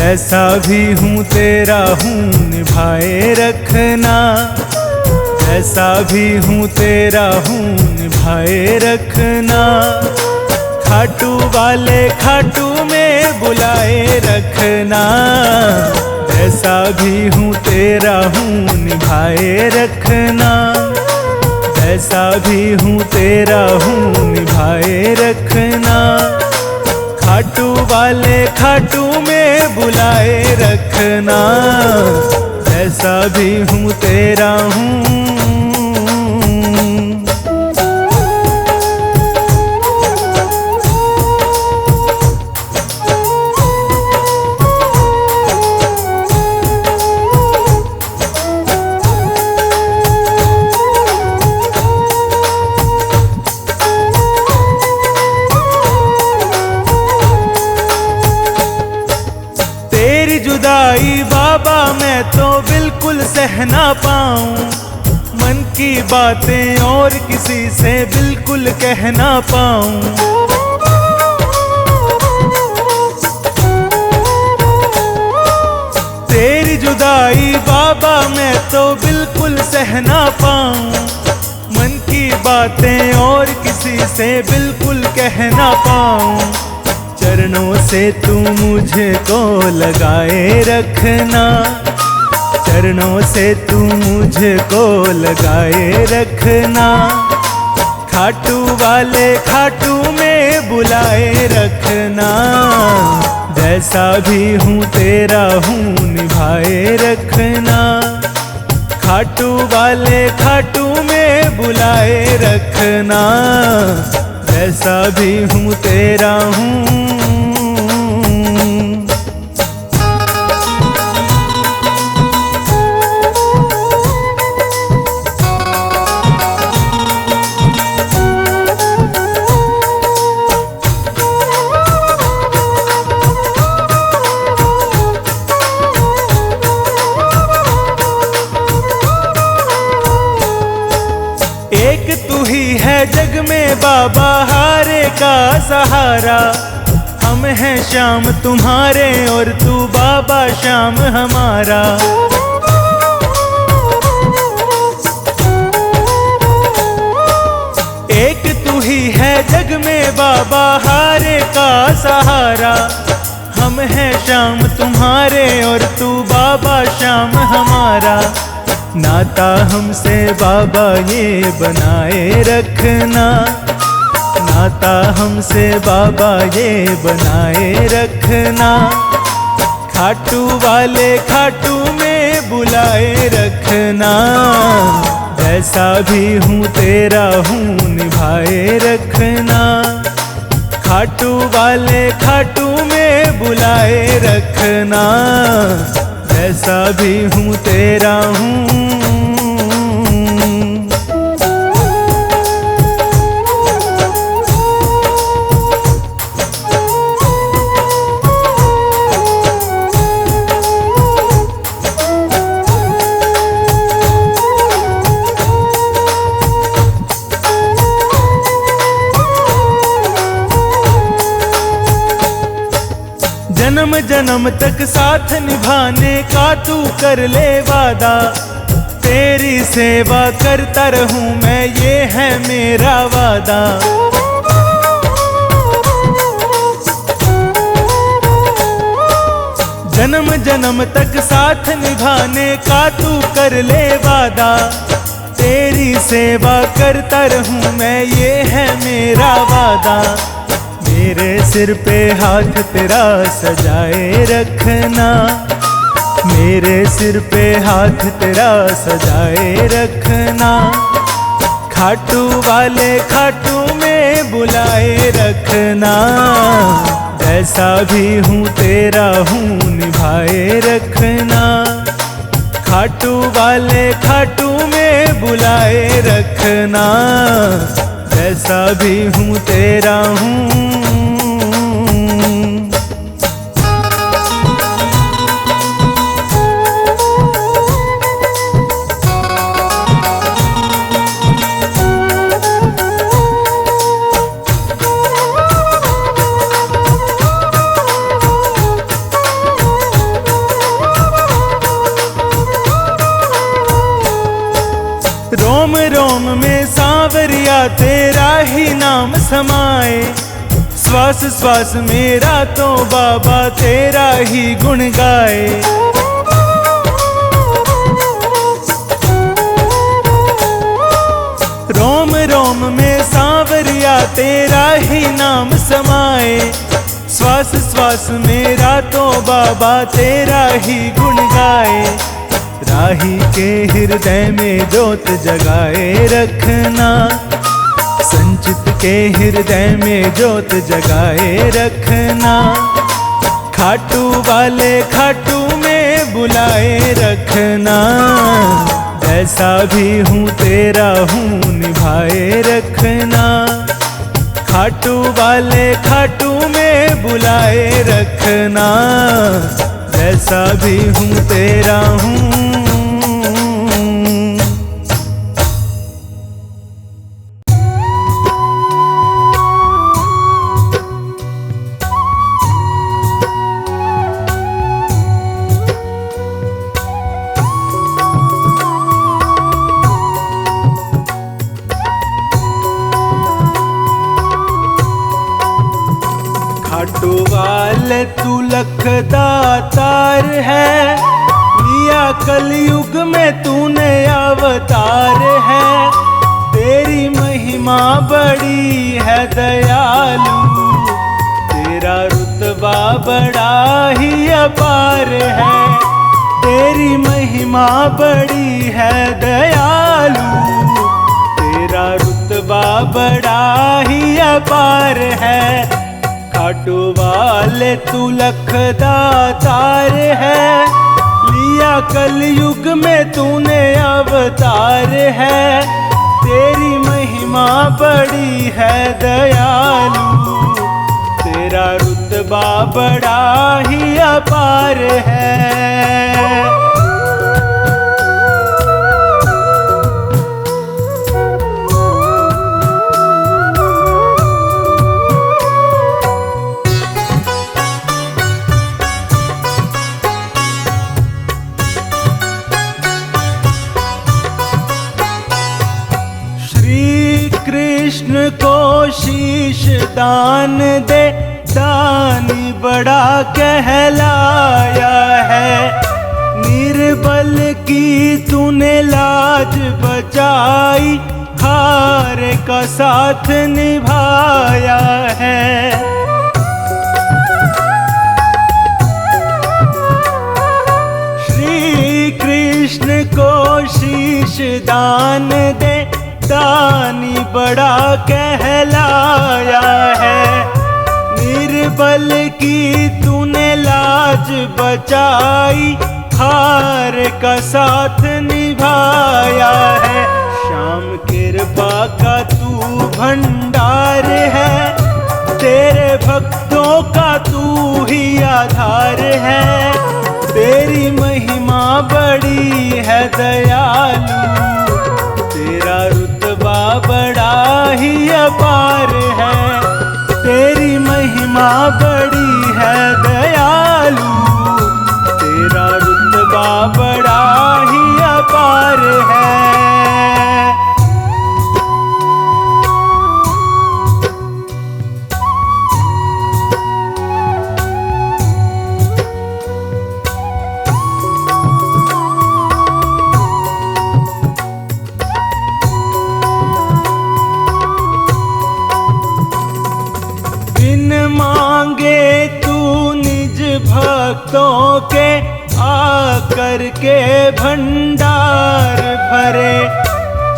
जैसा भी हूँ तेरा हूँ निभाए रखना, जैसा भी हूँ तेरा हूँ निभाए रखना। खाटू वाले खाटू में बुलाए रखना, जैसा भी हूँ तेरा हूँ निभाए रखना, जैसा भी हूँ तेरा हूँ निभाए रखना। खाटू वाले खाटू में बुलाए रखना, जैसा भी हूँ तेरा हूँ। जुदाई बाबा मैं तो बिल्कुल सह ना पाऊं, मन की बातें और किसी से बिल्कुल कह ना पाऊं। तेरी जुदाई बाबा मैं तो बिल्कुल सह ना पाऊं, मन की बातें और किसी से बिल्कुल कह ना पाऊं। चरणों से तू मुझे को लगाए रखना, चरणों से तू मुझे को लगाए रखना। खाटू वाले खाटू में बुलाए रखना, जैसा भी हूँ तेरा हूँ निभाए रखना। खाटू वाले खाटू में बुलाए रखना, जैसा भी हूँ तेरा हूँ। एक तू ही है जग में बाबा हारे का सहारा, हम हैं श्याम तुम्हारे और तू बाबा श्याम हमारा। एक तू ही है जग में बाबा हारे का सहारा, हम हैं श्याम तुम्हारे और तू बाबा श्याम हमारा। नाता हमसे बाबा ये बनाए रखना, नाता हमसे बाबा ये बनाए रखना। खाटू वाले खाटू में बुलाए रखना, जैसा भी हूँ तेरा हूँ निभाए रखना। खाटू वाले खाटू में बुलाए रखना, जैसा भी हूँ तेरा हूँ। जन्म जन्म तक साथ निभाने का तू कर ले वादा, तेरी सेवा करता रहूं मैं ये है मेरा वादा। जन्म जन्म तक साथ निभाने का तू कर ले वादा, तेरी सेवा करता रहूं मैं ये है मेरा वादा। मेरे सिर पे हाथ तेरा सजाए रखना, मेरे सिर पे हाथ तेरा सजाए रखना। खाटू वाले खाटू में बुलाए रखना, जैसा भी हूँ तेरा हूँ निभाए रखना। खाटू वाले खाटू में बुलाए रखना, जैसा भी हूँ तेरा हूँ। तेरा ही नाम समाए, श्वास श्वास मेरा तो बाबा तेरा ही गुण गाए। रोम रोम में सांवरिया तेरा ही नाम समाए, श्वास श्वास मेरा तो बाबा तेरा ही गुण गाए। राही के हृदय में ज्योत जगाए रखना, संचित के हृदय में ज्योत जगाए रखना। खाटू वाले खाटू में बुलाए रखना, जैसा भी हूँ तेरा हूँ निभाए रखना। खाटू वाले खाटू में बुलाए रखना, जैसा भी हूँ तेरा हूँ। खाटू वाले तू लखदातार है, लिया कलयुग में तूने अवतार है। तेरी महिमा बड़ी है दयालु, तेरा रुतबा बड़ा ही अपार है। तेरी महिमा बड़ी है दयालु, तेरा रुतबा बड़ा ही अपार है। खाटू वाले तू लखदातार है, लिया कलयुग में तूने अवतार है। तेरी महिमा बड़ी है दयालु, तेरा रुतबा बड़ा ही अपार है। कृष्ण को शीश दान दे, दानी बड़ा कहलाया है। निर्बल की तूने लाज बचाई, हार का साथ निभाया है। श्री कृष्ण को शीश दान दे, दानी बड़ा कहलाया है। निर्बल की तूने लाज बचाई, हार का साथ निभाया है। श्याम कृपा का तू भंडार है, तेरे भक्तों का तू ही आधार है। तेरी महिमा बड़ी है दयालु, तेरा रुतबा बड़ा ही अपार है। तेरी महिमा बड़ी है दयालु, तेरा रुतबा बड़ा ही अपार है। मांगे तू निज भक्तों के, आकर के भंडार भरे।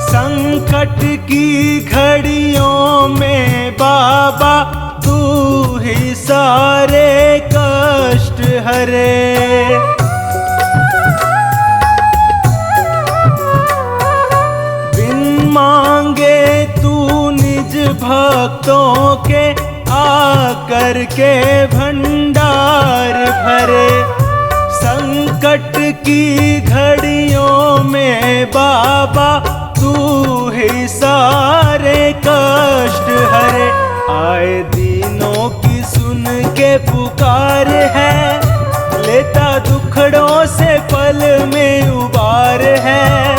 संकट की घड़ियों में बाबा तू ही सारे कष्ट हरे। बिन मांगे तू निज भक्तों के, आकर के भंडार भरे। संकट की घड़ियों में बाबा तू ही सारे कष्ट हरे। आए दीनों की सुन के पुकार है, लेता दुखड़ों से पल में उबार है।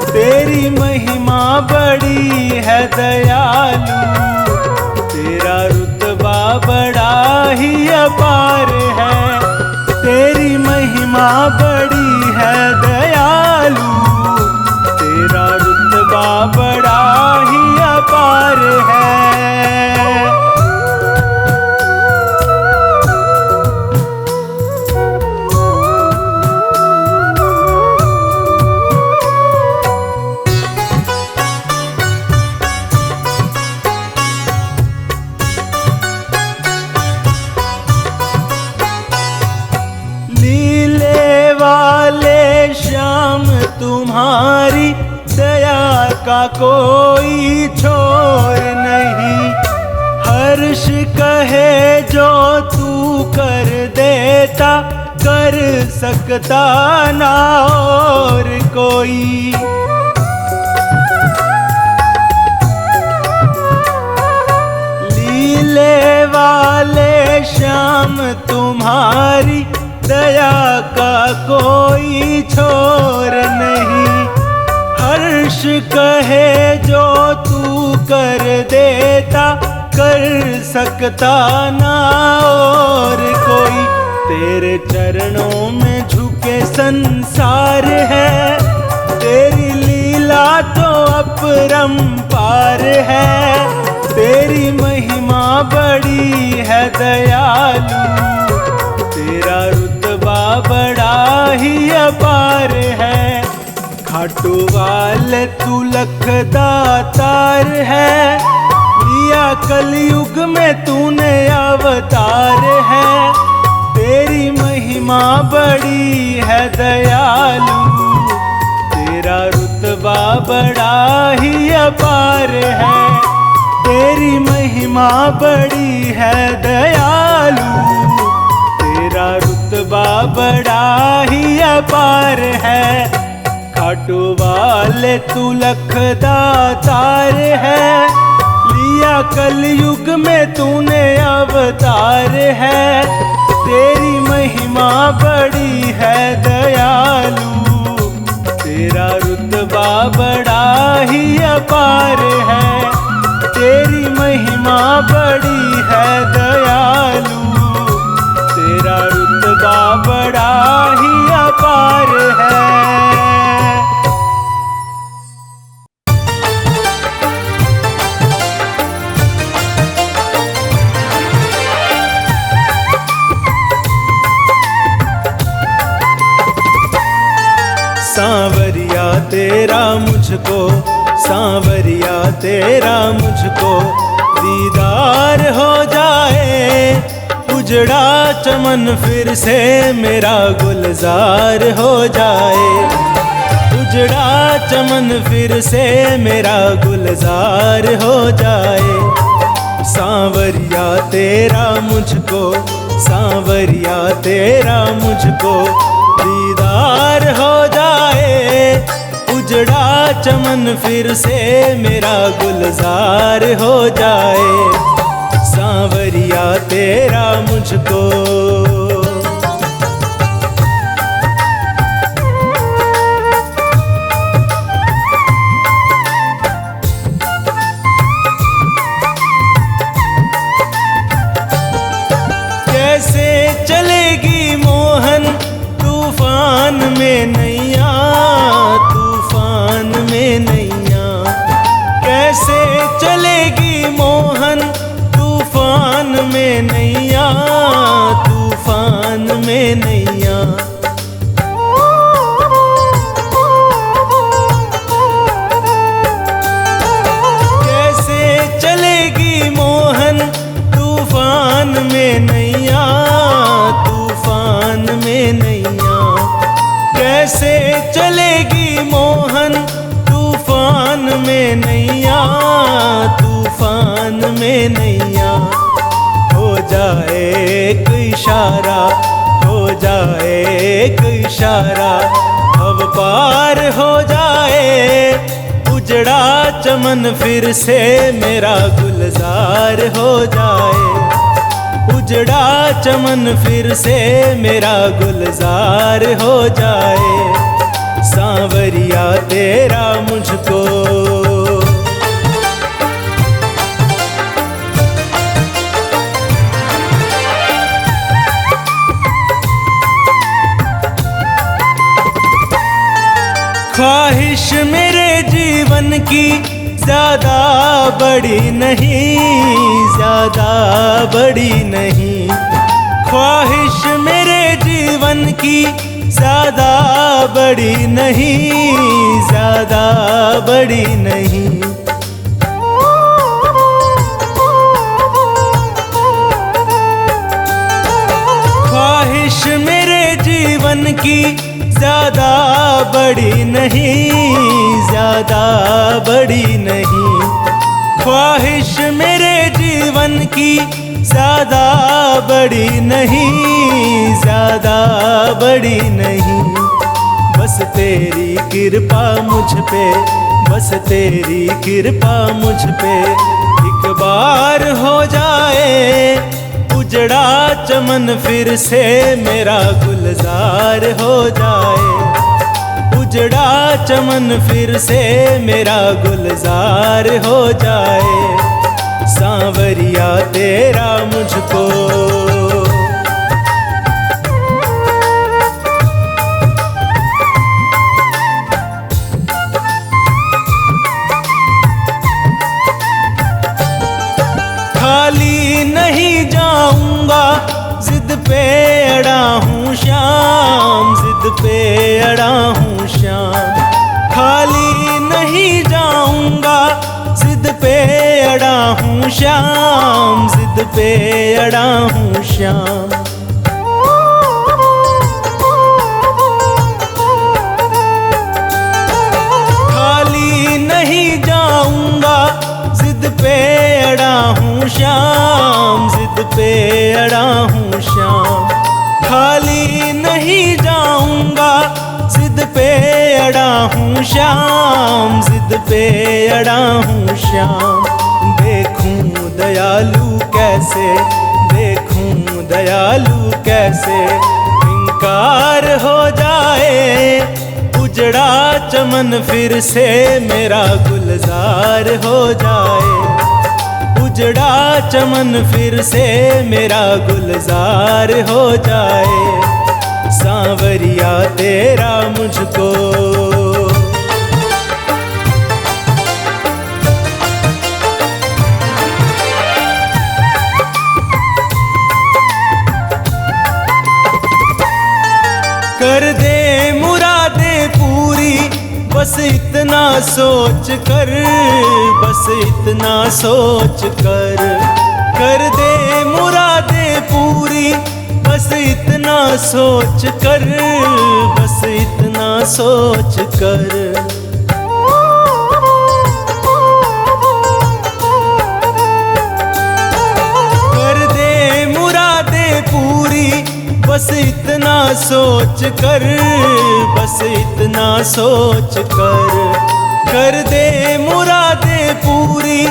तेरी महिमा बड़ी है दयालु, तेरा रुतबा बड़ा ही अपार है। तेरी महिमा बड़ी है दयालु, तेरा रुतबा बड़ा ही अपार है। लीले वाले श्याम तुम्हारी दया का कोई छोर नहीं। हर्ष कहे जो तू कर देता, कर सकता ना और कोई। लीले वाले श्याम तुम्हारी दया का कोई छोर नहीं। हर्ष कहे जो तू कर देता, कर सकता ना और कोई। तेरे चरणों में झुके संसार है, तेरी लीला तो अपरंपार है। तेरी महिमा बड़ी है दयालु, तेरा रुतबा बड़ा ही अपार है। खाटू वाले तू लखदातार है, लिया कलयुग में तूने अवतार है। तेरी महिमा बड़ी है दयालु, तेरा रुतबा बड़ा ही अपार है। तेरी महिमा बड़ी है दयालु, तेरा रुतबा बड़ा ही अपार है। खाटू वाले तू लखदातार है, लिया कलयुग में तूने अवतार है। तेरी महिमा बड़ी है दयालु, तेरा रुतबा बड़ा ही अपार है। तेरी महिमा बड़ी है दयालु, तेरा रुतबा बड़ा ही अपार है। सांवरिया तेरा मुझको, सांवरिया तेरा मुझको दीदार हो जाए। उजड़ा चमन फिर से मेरा गुलजार हो जाए। उजड़ा चमन फिर से मेरा गुलजार हो जाए। सांवरिया तेरा मुझको, सांवरिया तेरा मुझको दीदार हो जाए। उजड़ा चमन फिर से मेरा गुलजार हो जाए। सांवरिया तेरा मुझको। कैसे चलेगी मोहन तूफान में नैया, तूफान में नैया। कैसे चलेगी मोहन तूफान में नैया, तूफान में नैया। कैसे चलेगी मोहन तूफान में नैया, तूफान में नैया। कैसे चलेगी मोहन तूफान में नैया, तूफान में नैया। हो जाए एक इशारा, हो जाए एक इशारा, अब पार हो जाए। उजड़ा चमन फिर से मेरा गुलजार हो जाए। उजड़ा चमन फिर से मेरा गुलजार हो जाए। सांवरिया तेरा मुझको। ख्वाहिश मेरे जीवन की ज्यादा बड़ी नहीं, ज्यादा बड़ी नहीं। ख्वाहिश मेरे जीवन की ज्यादा बड़ी नहीं, ज्यादा बड़ी नहीं। ख्वाहिश मेरे जीवन की ज्यादा बड़ी नहीं, ज्यादा बड़ी नहीं। ख्वाहिश मेरे जीवन की ज्यादा बड़ी नहीं, ज्यादा बड़ी नहीं। बस तेरी कृपा मुझ पे, बस तेरी कृपा मुझ पे एक बार हो जाए। उजड़ा चमन फिर से मेरा गुलजार हो जाए। उजड़ा चमन फिर से मेरा गुलजार हो जाए। सांवरिया तेरा मुझको खाली नहीं जाऊंगा, जिद पे अड़ा हूँ श्याम, जिद पे अड़ा हूँ श्याम। खाली नहीं जाऊंगा, जिद पे अड़ा हूँ श्याम, जिद पे अड़ा हूँ श्याम। खाली नहीं जाऊंगा, जिद पे अड़ा हूँ श्याम, जिद पे अड़ा हूँ श्याम। खाली नहीं जाऊंगा, जिद पे अड़ा हूँ श्याम, जिद पे अड़ा हूँ श्याम। देखूं दयालु कैसे, देखूं दयालु कैसे इनकार हो जाए। उजड़ा चमन फिर से मेरा गुलजार हो जाए। उजड़ा चमन फिर से मेरा गुलजार हो जाए। सांवरिया तेरा मुझको कर दे मुरादें पूरी, बस इतना सोच कर, बस इतना सोच कर दे मुरादें पूरी। बस इतना सोच कर, बस इतना सोच कर। कर दे मुरादें पूरी, बस इतना सोच कर, बस इतना सोच कर दे मुरादें पूरी।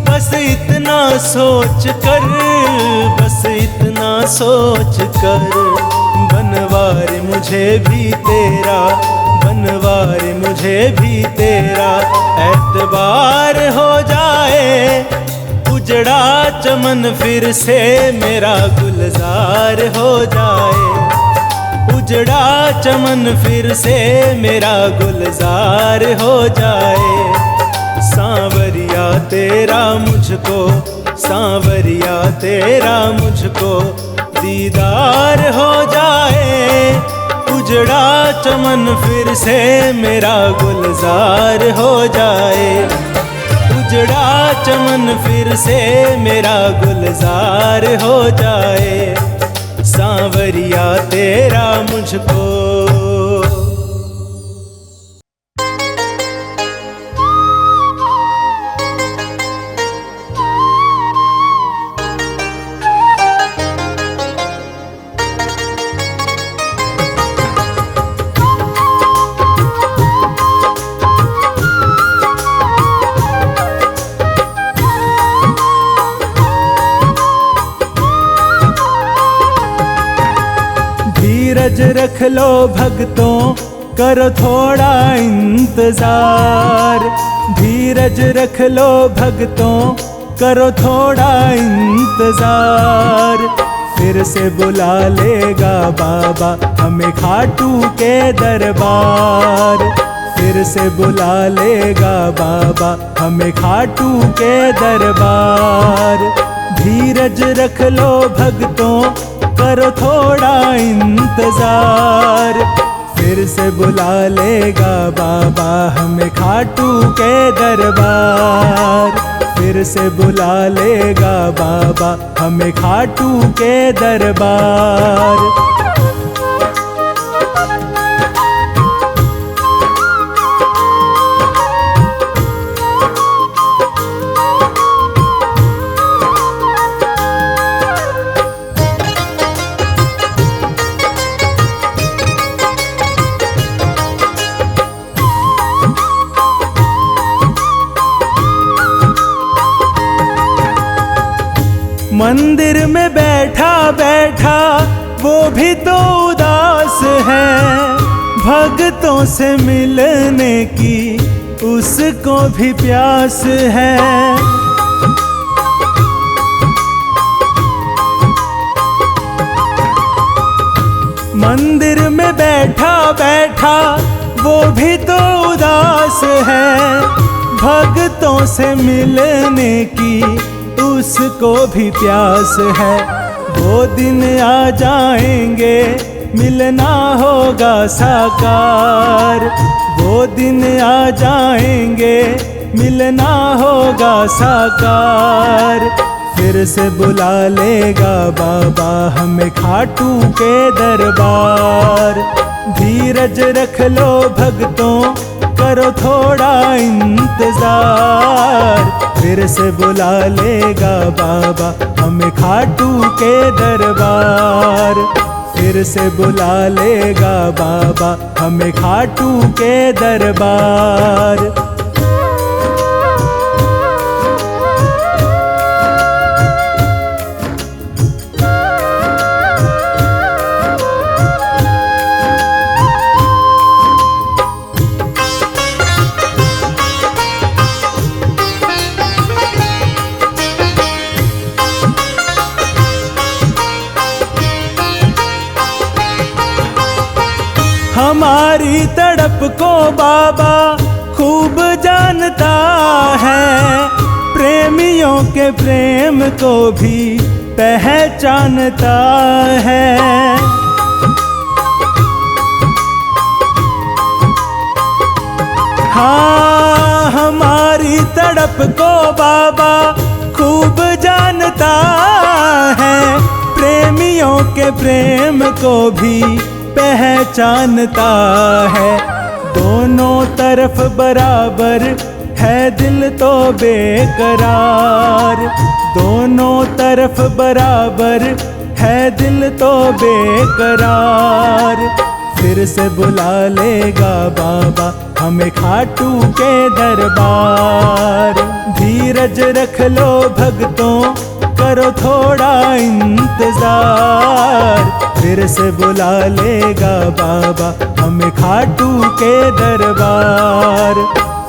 बस इतना सोच कर, बस इतना सोच कर। बनवार मुझे भी तेरा, बनवार मुझे भी तेरा एतबार हो जाए। उजड़ा चमन फिर से मेरा गुलजार हो जाए। उजड़ा चमन फिर से मेरा गुलजार हो जाए। सांवरिया तेरा मुझको, सांवरिया तेरा मुझको दीदार हो जाए। उजड़ा चमन फिर से मेरा गुलजार हो जाए। उजड़ा चमन फिर से मेरा गुलजार हो जाए। सांवरिया तेरा मुझको धीरज रख लो भक्तों, करो थोड़ा इंतजार। धीरज रख लो भक्तों, करो थोड़ा इंतजार। फिर से बुला लेगा बाबा हमें खाटू के दरबार। फिर से बुला लेगा बाबा हमें खाटू के दरबार। धीरज रख लो भक्तों, करो थोड़ा इंतजार। फिर से बुला लेगा बाबा हमें खाटू के दरबार। फिर से बुला लेगा बाबा हमें खाटू के दरबार। मंदिर में बैठा बैठा वो भी तो उदास है, भक्तों से मिलने की उसको भी प्यास है। मंदिर में बैठा बैठा वो भी तो उदास है, भक्तों से मिलने की उसको भी प्यास है। वो दिन आ जाएंगे मिलना होगा साकार। वो दिन आ जाएंगे मिलना होगा साकार। फिर से बुला लेगा बाबा हमें खाटू के दरबार। धीरज रख लो भक्तों, करो थोड़ा इंतजार। फिर से बुला लेगा बाबा हमें खाटू के दरबार। फिर से बुला लेगा बाबा हमें खाटू के दरबार। हमारी तड़प को बाबा खूब जानता है, प्रेमियों के प्रेम को भी पहचानता है। हाँ, हमारी तड़प को बाबा खूब जानता है, प्रेमियों के प्रेम को भी पहचानता है। दोनों तरफ बराबर है दिल तो बेकरार। दोनों तरफ बराबर है दिल तो बेकरार। फिर से बुला लेगा बाबा हमें खाटू के दरबार। धीरज रख लो भक्तों, करो थोड़ा इंतजार। फिर से बुला लेगा बाबा हमें खाटू के दरबार।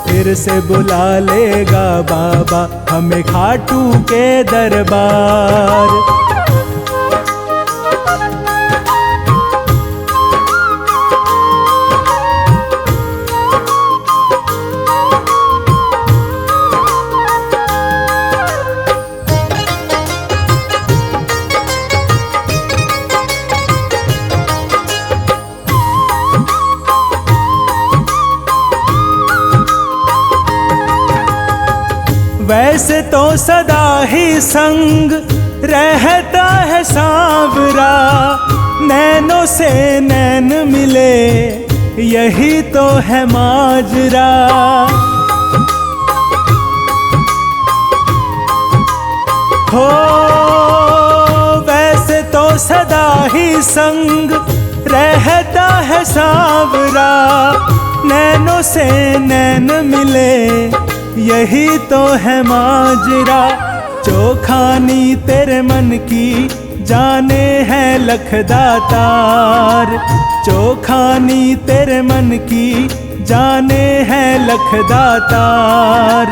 फिर से बुला लेगा बाबा हमें खाटू के दरबार। वैसे तो सदा ही संग रहता है सांवरा, नैनों से नैन मिले यही तो है माजरा। हो वैसे तो सदा ही संग रहता है सांवरा, नैनों से नैन मिले यही तो है माजरा। चोखानी तेरे मन की जाने हैं लखदातार। चोखानी तेरे मन की जाने हैं लखदातार।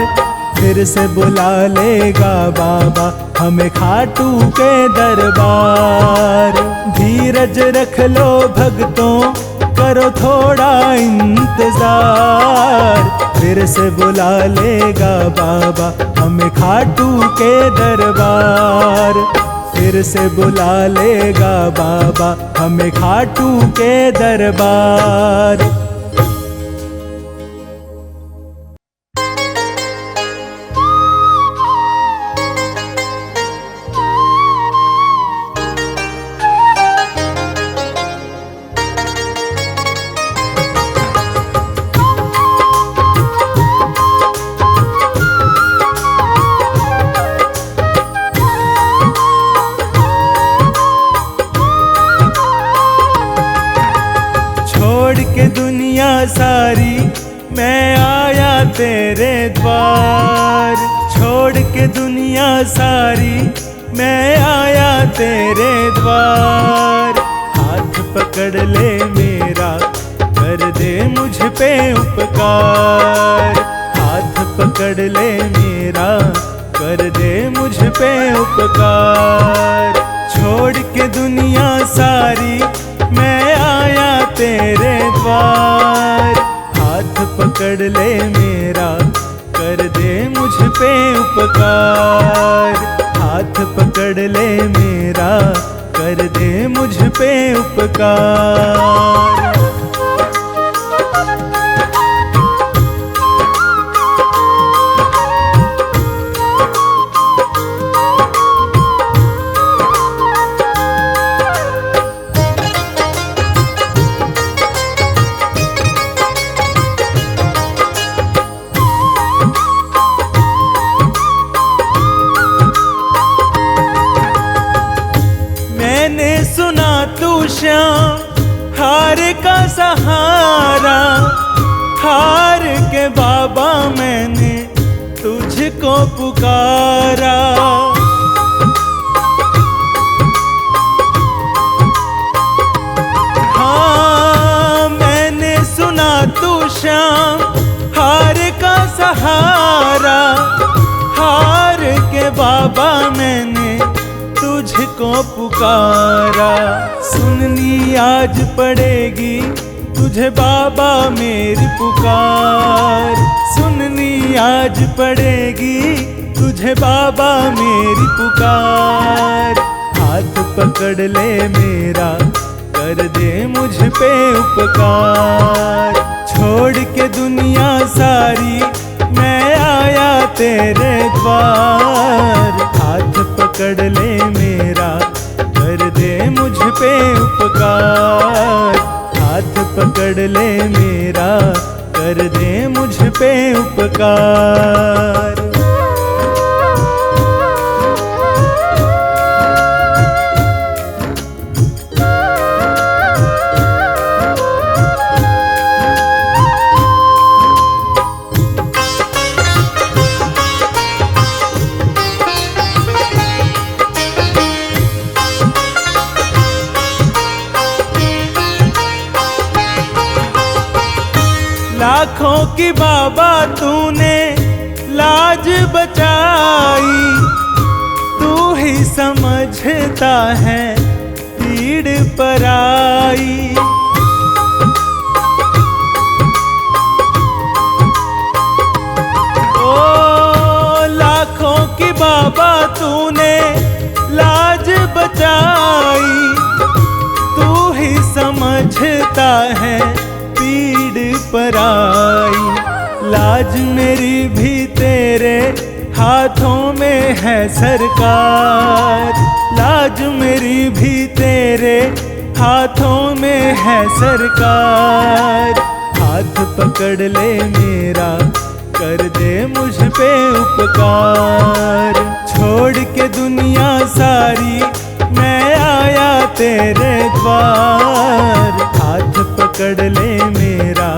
फिर से बुला लेगा बाबा हमें खाटू के दरबार। धीरज रख लो भक्तों, करो थोड़ा इंतजार, फिर से बुला लेगा बाबा हमें खाटू के दरबार। फिर से बुला लेगा बाबा हमें खाटू के दरबार। सारी मैं आया तेरे द्वार, छोड़ के दुनिया सारी मैं आया तेरे द्वार। हाथ पकड़ ले मेरा कर दे मुझ पे उपकार, हाथ पकड़ ले मेरा कर दे मुझ पे उपकार। छोड़ के दुनिया सारी मैं आया तेरे द्वार, हाथ पकड़ ले मेरा कर दे मुझ पे उपकार, हाथ पकड़ ले मेरा कर दे मुझ पे उपकार। श्याम हार का सहारा, हार के बाबा मैंने तुझको पुकारा। हाँ मैंने सुना तू श्याम हार का सहारा, हार के बाबा मैंने तुझको पुकारा। सुननी आज पड़ेगी तुझे बाबा मेरी पुकार, सुननी आज पड़ेगी तुझे बाबा मेरी पुकार। हाथ पकड़ ले मेरा कर दे मुझ पे उपकार, छोड़ के दुनिया सारी मैं आया तेरे द्वार। हाथ पकड़ ले मेरा कर दे मुझ पे उपकार, हाथ पकड़ ले मेरा कर दे मुझ पे उपकार। लाखों की बाबा तूने लाज बचाई, तू ही समझता है पीड़ पराई। ओ लाखों की बाबा तूने लाज बचाई, तू ही समझता है पीड़ पराई। लाज मेरी भी तेरे हाथों में है सरकार, लाज मेरी भी तेरे हाथों में है सरकार। हाथ पकड़ ले मेरा कर दे मुझ पे उपकार, छोड़ के दुनिया सारी मैं आया तेरे द्वार। हाथ पकड़ ले मेरा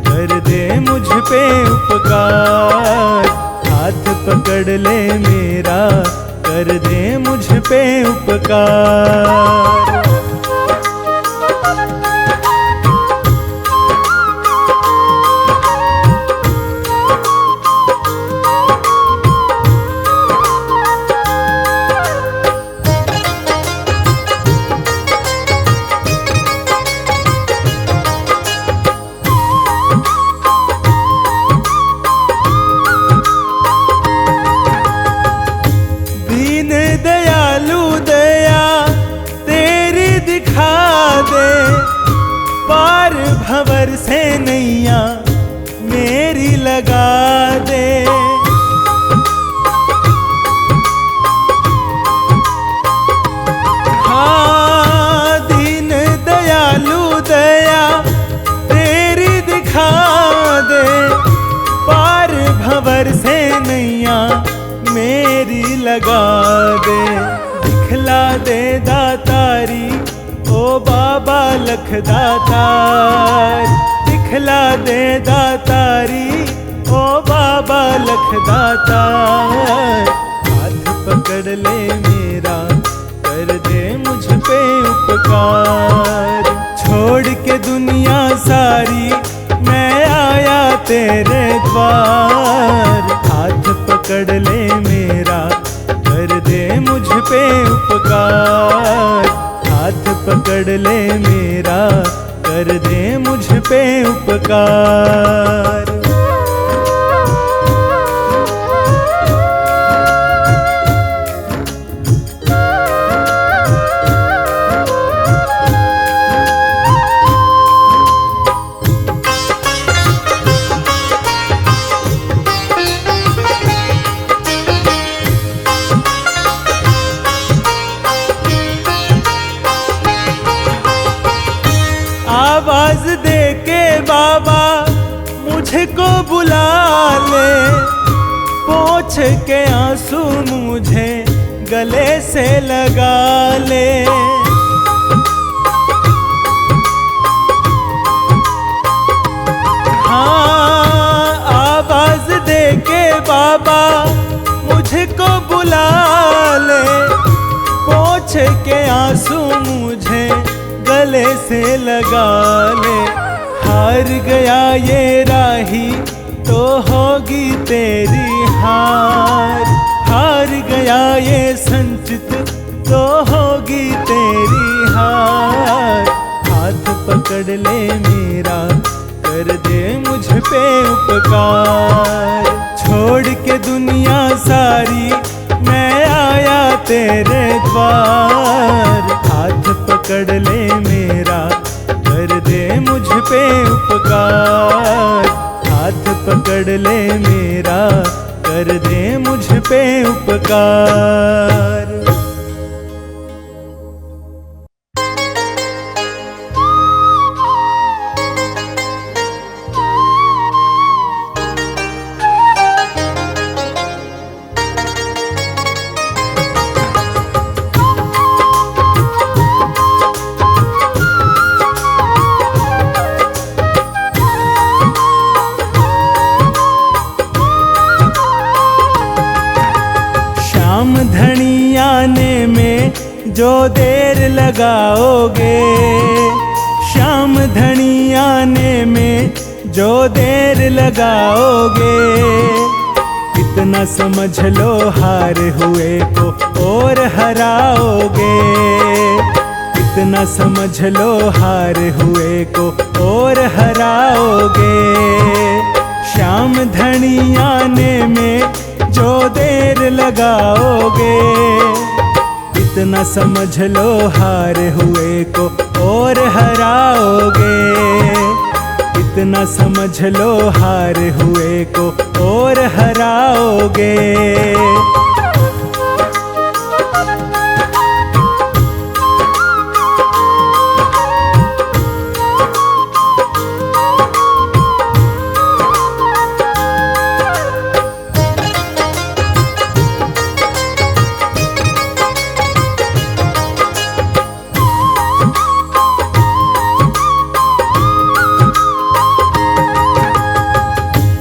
कर दे मुझ पे उपकार, हाथ पकड़ ले मेरा कर दे मुझ पे उपकार। से नैया मेरी लगा दे। हाँ दीन दयालु दया तेरी दिखा दे, पार भंवर से नैया मेरी लगा दे। दिखला दे दातारी ओ बाबा लख दातार, दिखला दे दातारी ओ बाबा लख दातार। हाथ पकड़ ले मेरा कर दे मुझ पे उपकार, छोड़ के दुनिया सारी मैं आया तेरे द्वार। हाथ पकड़ ले मेरा कर दे मुझ पे उपकार, हाथ पकड़ ले मेरा कर दे मुझ पे उपकार। आवाज दे के बाबा मुझको बुला ले, पोंछ के आंसू मुझे गले से लगा ले। हाँ आवाज दे के बाबा मुझको बुला ले, पोंछ के आंसू मुझे गले से लगा ले। हार गया ये राही तो होगी तेरी हार, हार गया ये संचित तो होगी तेरी हार। हाथ पकड़ ले मेरा कर दे मुझ पे उपकार, छोड़ के दुनिया सारी मैं आया तेरे द्वार। हाथ पकड़ ले मेरा कर दे मुझ पे उपकार, हाथ पकड़ ले मेरा कर दे मुझ पे उपकार। श्याम धनी आने में जो देर लगाओगे, श्याम धनी आने में जो देर लगाओगे, इतना समझ लो हार हुए को और हराओगे। इतना समझ लो हार हुए को और हराओगे। श्याम धनी आने में जो देर लगाओगे, इतना समझ लो हार हुए को और हराओगे। इतना समझ लो हार हुए को और हराओगे।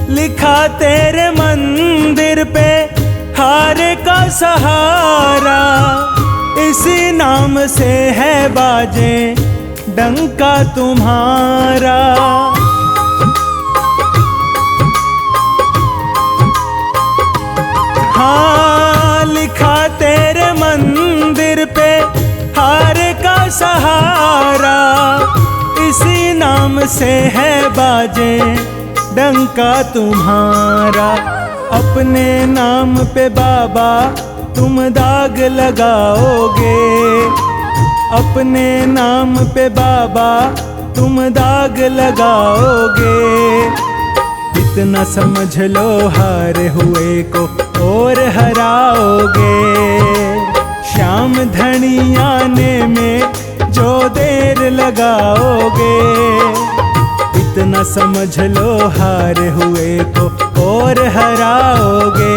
लिखा तेरे मंदिर पे हार का सहारा, इसी नाम से है बाजे डंका तुम्हारा। हाँ लिखा तेरे मंदिर पे हार का सहारा, इसी नाम से है बाजे डंका तुम्हारा। अपने नाम पे बाबा तुम दाग लगाओगे, अपने नाम पे बाबा तुम दाग लगाओगे। इतना समझ लो हारे हुए को और हराओगे। श्याम धनी आने में जो देर लगाओगे। इतना समझ लो हारे हुए को और हराओगे।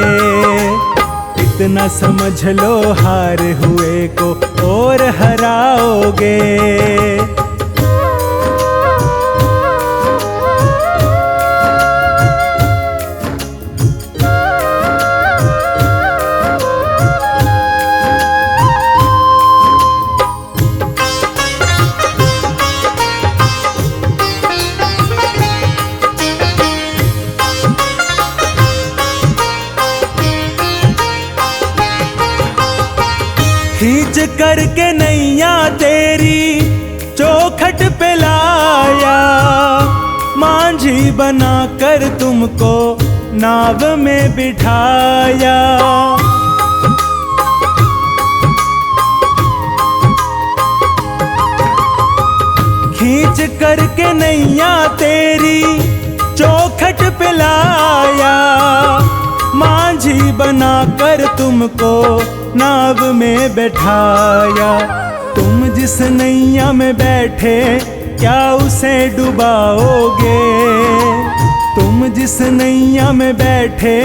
इतना समझ लो हारे हुए को और हराओगे। खींच करके नैया तेरी चौखट पे लाया। मांझी बना कर तुमको नाव में बिठाया। खींच करके नैया तेरी चौखट पे लाया। मांझी बना कर तुमको नाव में बैठाया। तुम जिस नैया में बैठे क्या उसे डुबाओगे। तुम जिस नैया में बैठे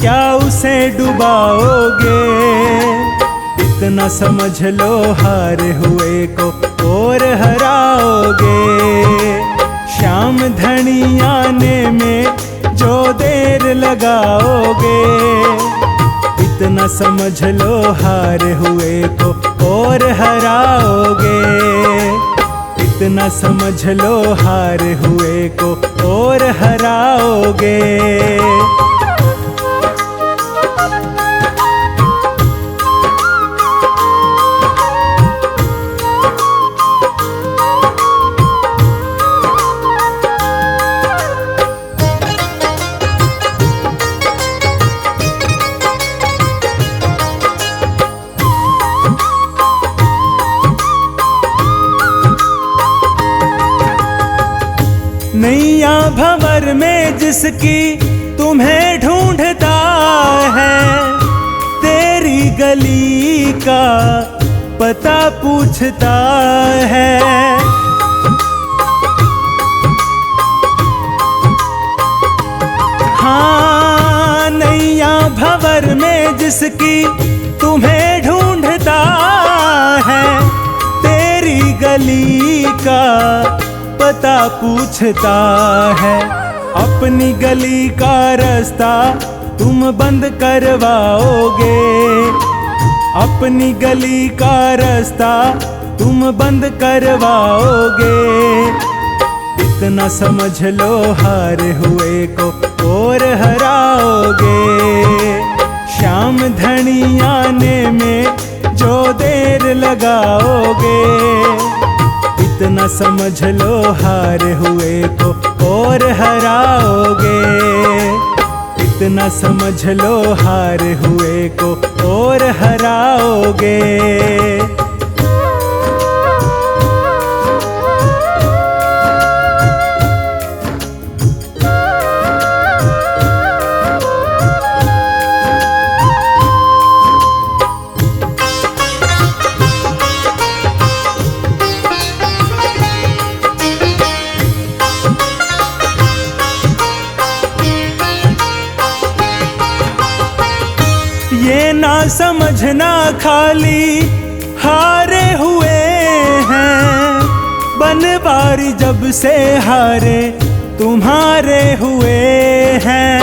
क्या उसे डुबाओगे। इतना समझ लो हारे हुए को और हराओगे। श्याम धनी आने में जो देर लगाओगे। इतना समझ लो हारे हुए को और हराओगे। इतना समझ लो हारे हुए को और हराओगे। नैया भंवर में जिसकी तुम्हें ढूंढता है। तेरी गली का पता पूछता है। हाँ, नैया भंवर में जिसकी तुम्हें ढूंढता है। तेरी गली का पता पूछता है। अपनी गली का रास्ता तुम बंद करवाओगे। अपनी गली का रास्ता तुम बंद करवाओगे। इतना समझ लो हारे हुए को और हराओगे। श्याम धनी आने में जो देर लगाओगे। इतना समझ लो हारे हुए को और हराओगे। इतना समझ लो हारे हुए को और हराओगे। ये ना समझना खाली हारे हुए हैं। बनवारी जब से हारे तुम्हारे हुए हैं।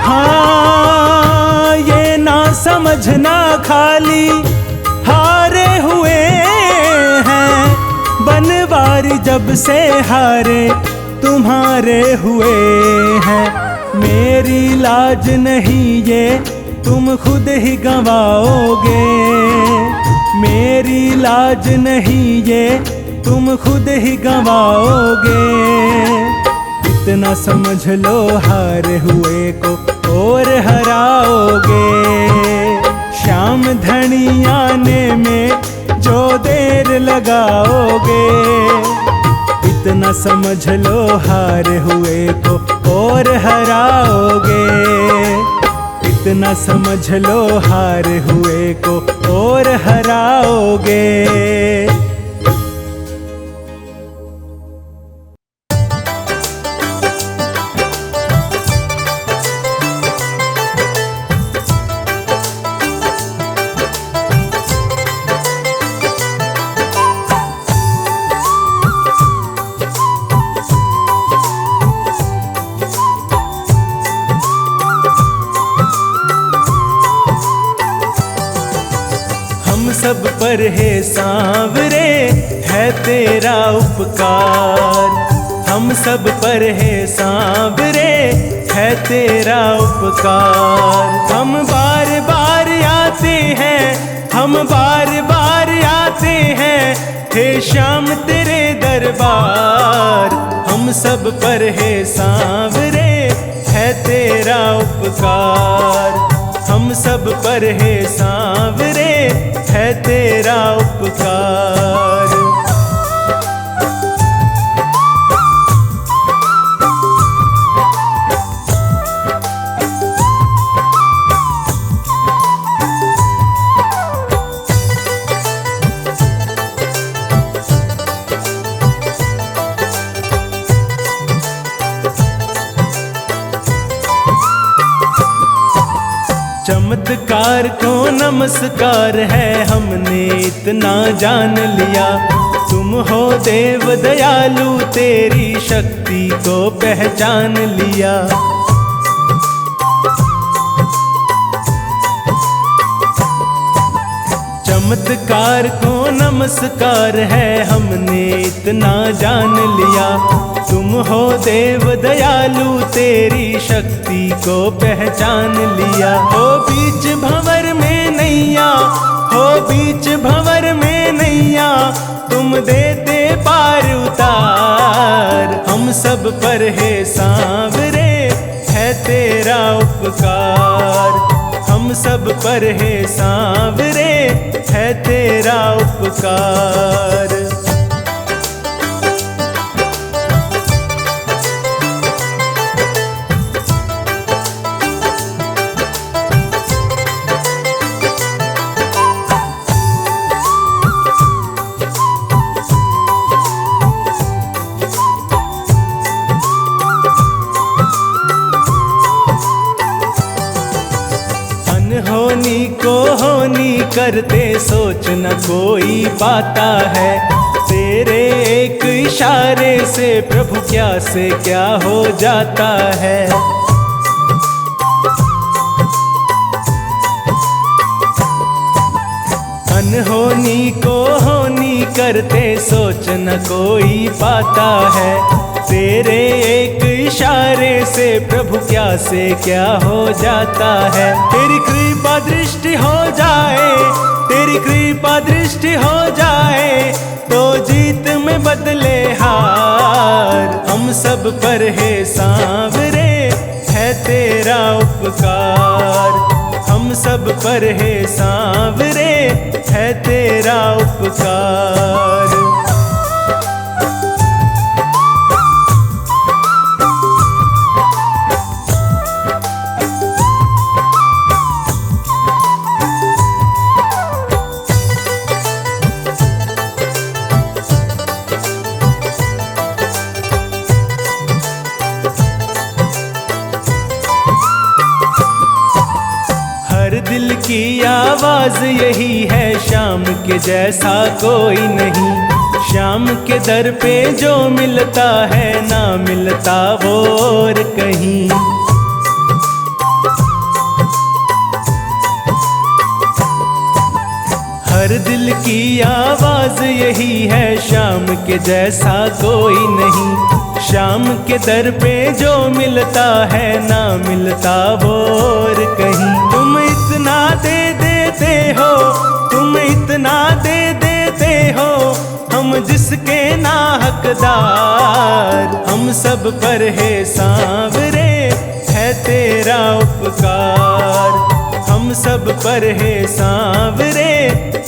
हाँ, ये ना समझना खाली हारे हुए हैं। बनवारी जब से हारे तुम्हारे हुए हैं। मेरी लाज नहीं ये तुम खुद ही गंवाओगे। मेरी लाज नहीं ये तुम खुद ही गंवाओगे। इतना समझ लो हारे हुए को और हराओगे। श्याम धनी आने फिर लगाओगे। इतना समझ लो हार हुए को और हराओगे। इतना समझ लो हार हुए को और हराओगे। हम सब पर है सांवरे है तेरा उपकार। हम सब पर है सांवरे है तेरा उपकार। हम बार बार आते हैं, हम बार बार आते हैं हे श्याम तेरे दरबार। हम सब पर है सांवरे है तेरा उपकार। हम सब पर है सांवरे है तेरा उपकार। चमत्कार को नमस्कार है, हमने इतना जान लिया। तुम हो देव दयालु, तेरी शक्ति को पहचान लिया। चमत्कार को नमस्कार है, हमने इतना जान लिया। तुम हो देव दयालु, तेरी शक्ति को पहचान लिया। हो बीच भंवर में नैया, हो बीच भंवर में नैया, तुम देते पार उतार। हम सब पर है सांवरे है तेरा उपकार। हम सब पर है सांवरे है तेरा उपकार। होनी को होनी करते सोच न कोई पाता है। तेरे एक इशारे से प्रभु क्या से क्या हो जाता है। अनहोनी को होनी करते सोच न कोई पाता है। तेरे एक इशारे से प्रभु क्या से क्या हो जाता है। तेरी कृपा दृष्टि हो जाए, तेरी कृपा दृष्टि हो जाए, तो जीत में बदले हार। हम सब पर है सांवरे है तेरा उपकार। हम सब पर है सांवरे है तेरा उपकार। दिल की आवाज यही है, श्याम के जैसा कोई नहीं। श्याम के दर पे जो मिलता है, ना मिलता वो और कहीं। हर दिल की आवाज यही है, श्याम के जैसा कोई नहीं। श्याम के दर पे जो मिलता है, ना मिलता वो और कहीं। तुम इतना दे देते हो, तुम इतना दे देते हो, हम जिसके ना हकदार। हम सब पर है सांवरे है तेरा उपकार। हम सब पर है सांवरे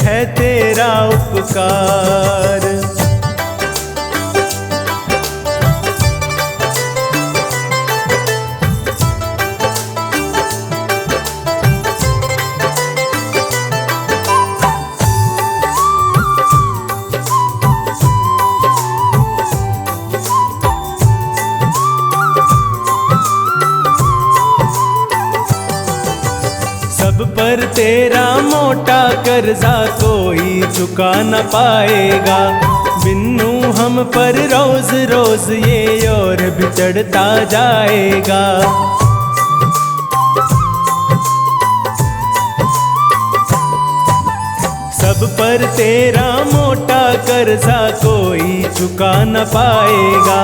है तेरा उपकार। सब पर तेरा मोटा कर्जा कोई चुका न पाएगा। बिन्नू हम पर रोज रोज ये और भी चढ़ता जाएगा। सब पर तेरा मोटा कर्जा कोई चुका न पाएगा।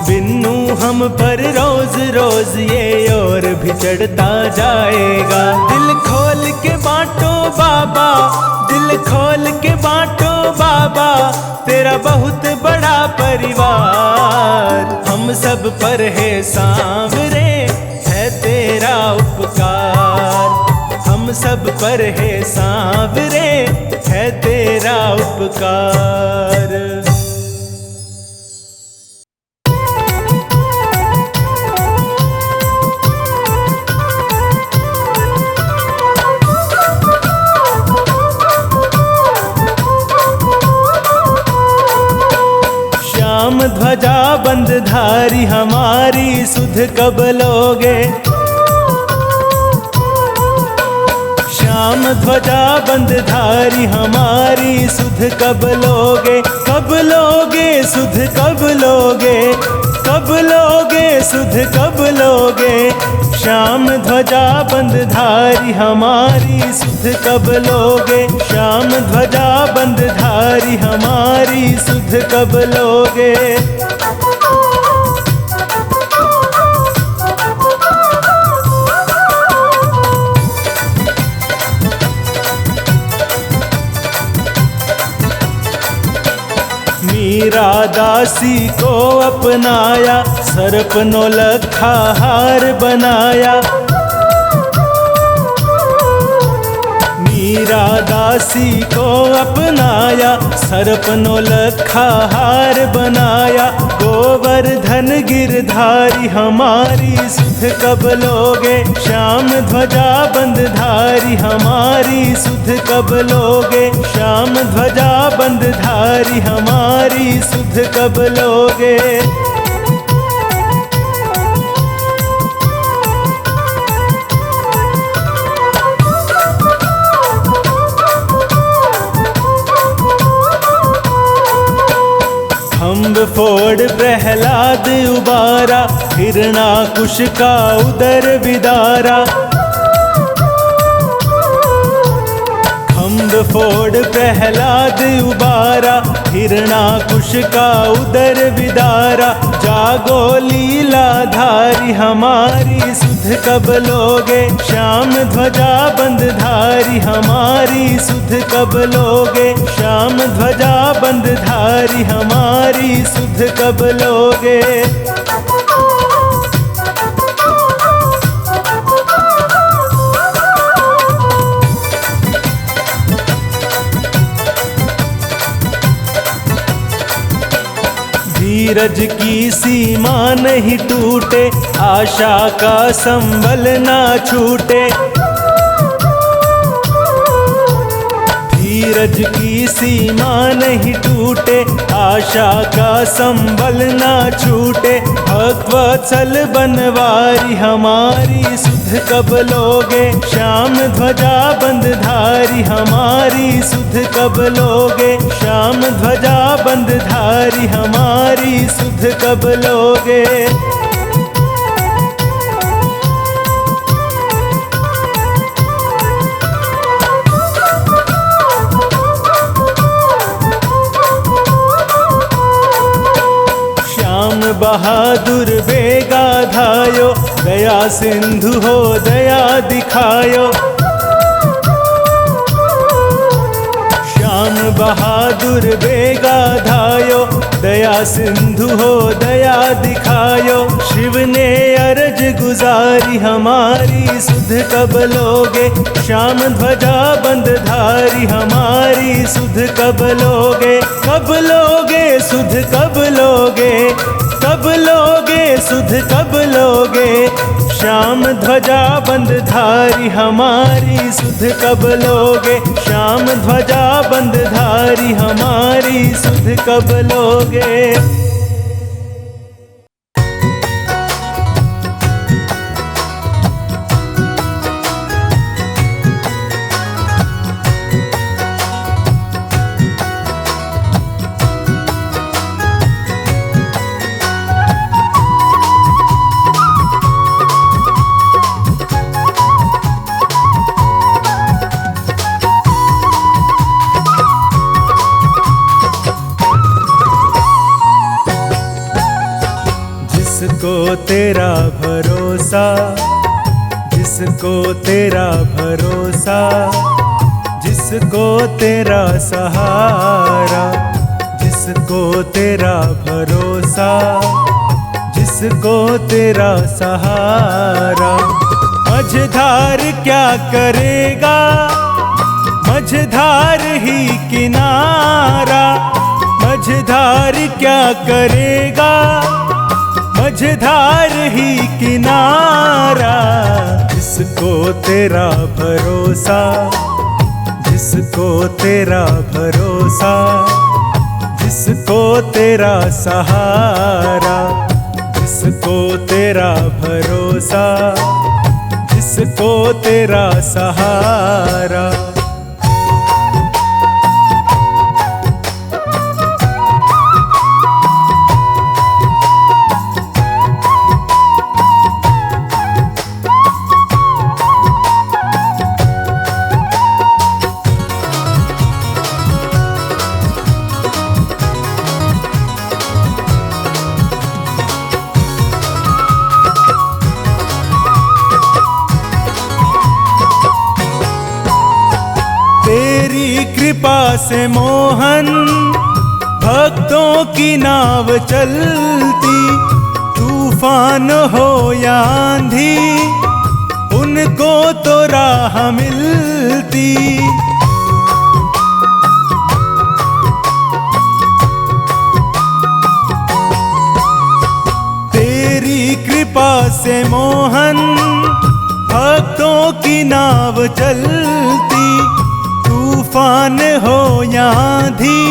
बिन्नू हम पर रोज रोज ये और भी चढ़ता जाएगा। दिल खोल के बांटो बाबा, दिल खोल के बांटो बाबा, तेरा बहुत बड़ा परिवार। हम सब पर है सांवरे, है तेरा उपकार। हम सब पर है सांवरे, है तेरा उपकार। श्याम ध्वजा बंदधारी हमारी सुध कब लोगे। श्याम ध्वजा बंदधारी हमारी सुध कब लोगे। कब लोगे सुध कब लोगे, कब लोगे सुध कब लोगे। श्याम ध्वजा बंदधारी हमारी सुध कब लोगे। श्याम ध्वजा बंदधारी हमारी सुध कब लोगे। मीरा दासी को अपनाया, सर्प नौलखा हार बनाया। मीरा दासी को अपनाया, सर्प नौलखा हार बनाया। गोवर्धन गिरधारी हमारी सुध कब लोगे। श्याम ध्वजा बंदधारी हमारी सुध कब लोगे। श्याम ध्वजा बंदधारी हमारी सुध कब लोगे। खम्भ फोड़ प्रहलाद उबारा, हिरणाकुश का उदर विदारा। खम्भ फोड़ प्रहलाद उबारा, हिरणाकुश का उदर विदारा। जागो लीलाधारी हमारी सुध कब लोगे। श्याम ध्वजा बंदधारी हमारी सुध कब लोगे। श्याम ध्वजा बंदधारी हमारी सुध कब लोगे। धीरज की सीमा नहीं टूटे, आशा का संबल ना छूटे। धीरज की सीमा नहीं टूटे, आशा का संबल ना छूटे। भक्तवत्सल बनवारी हमारी सुध कब लोगे। श्याम ध्वजा बंदधारी हमारी सुध कब लोगे। श्याम ध्वजा बंदधारी हमारी सुध कब लोगे। बहादुर बेगा धायो, दया सिंधु हो दया दिखायो। श्याम श्याम बहादुर बेगा धायो, दया सिंधु हो दया दिखायो। शिव ने अरज गुजारी हमारी, सुध कब लोगे श्याम ध्वजा बंदधारी हमारी, सुध कब लोगे, कब लोगे सुध कब लोगे, कब लोगे सुध कब लोगे। श्याम ध्वजा बंदधारी हमारी, सुध कब लोगे, श्याम ध्वजा बंदधारी हमारी, सुध कब लोगे। जिसको तेरा भरोसा, जिसको तेरा भरोसा, जिसको तेरा सहारा, जिसको तेरा भरोसा, जिसको तेरा सहारा। मझधार क्या करेगा, मझधार ही किनारा, मझधार क्या करेगा, मझधार ही किनारा। जिसको तेरा भरोसा, जिसको तेरा भरोसा, जिसको तेरा सहारा, जिसको तेरा भरोसा, जिसको तेरा सहारा। तेरी कृपा से मोहन भक्तों की नाव चलती, तूफान हो या आंधी उनको तो राह मिलती। तेरी कृपा से मोहन भक्तों की नाव चलती, तूफान हो या आंधी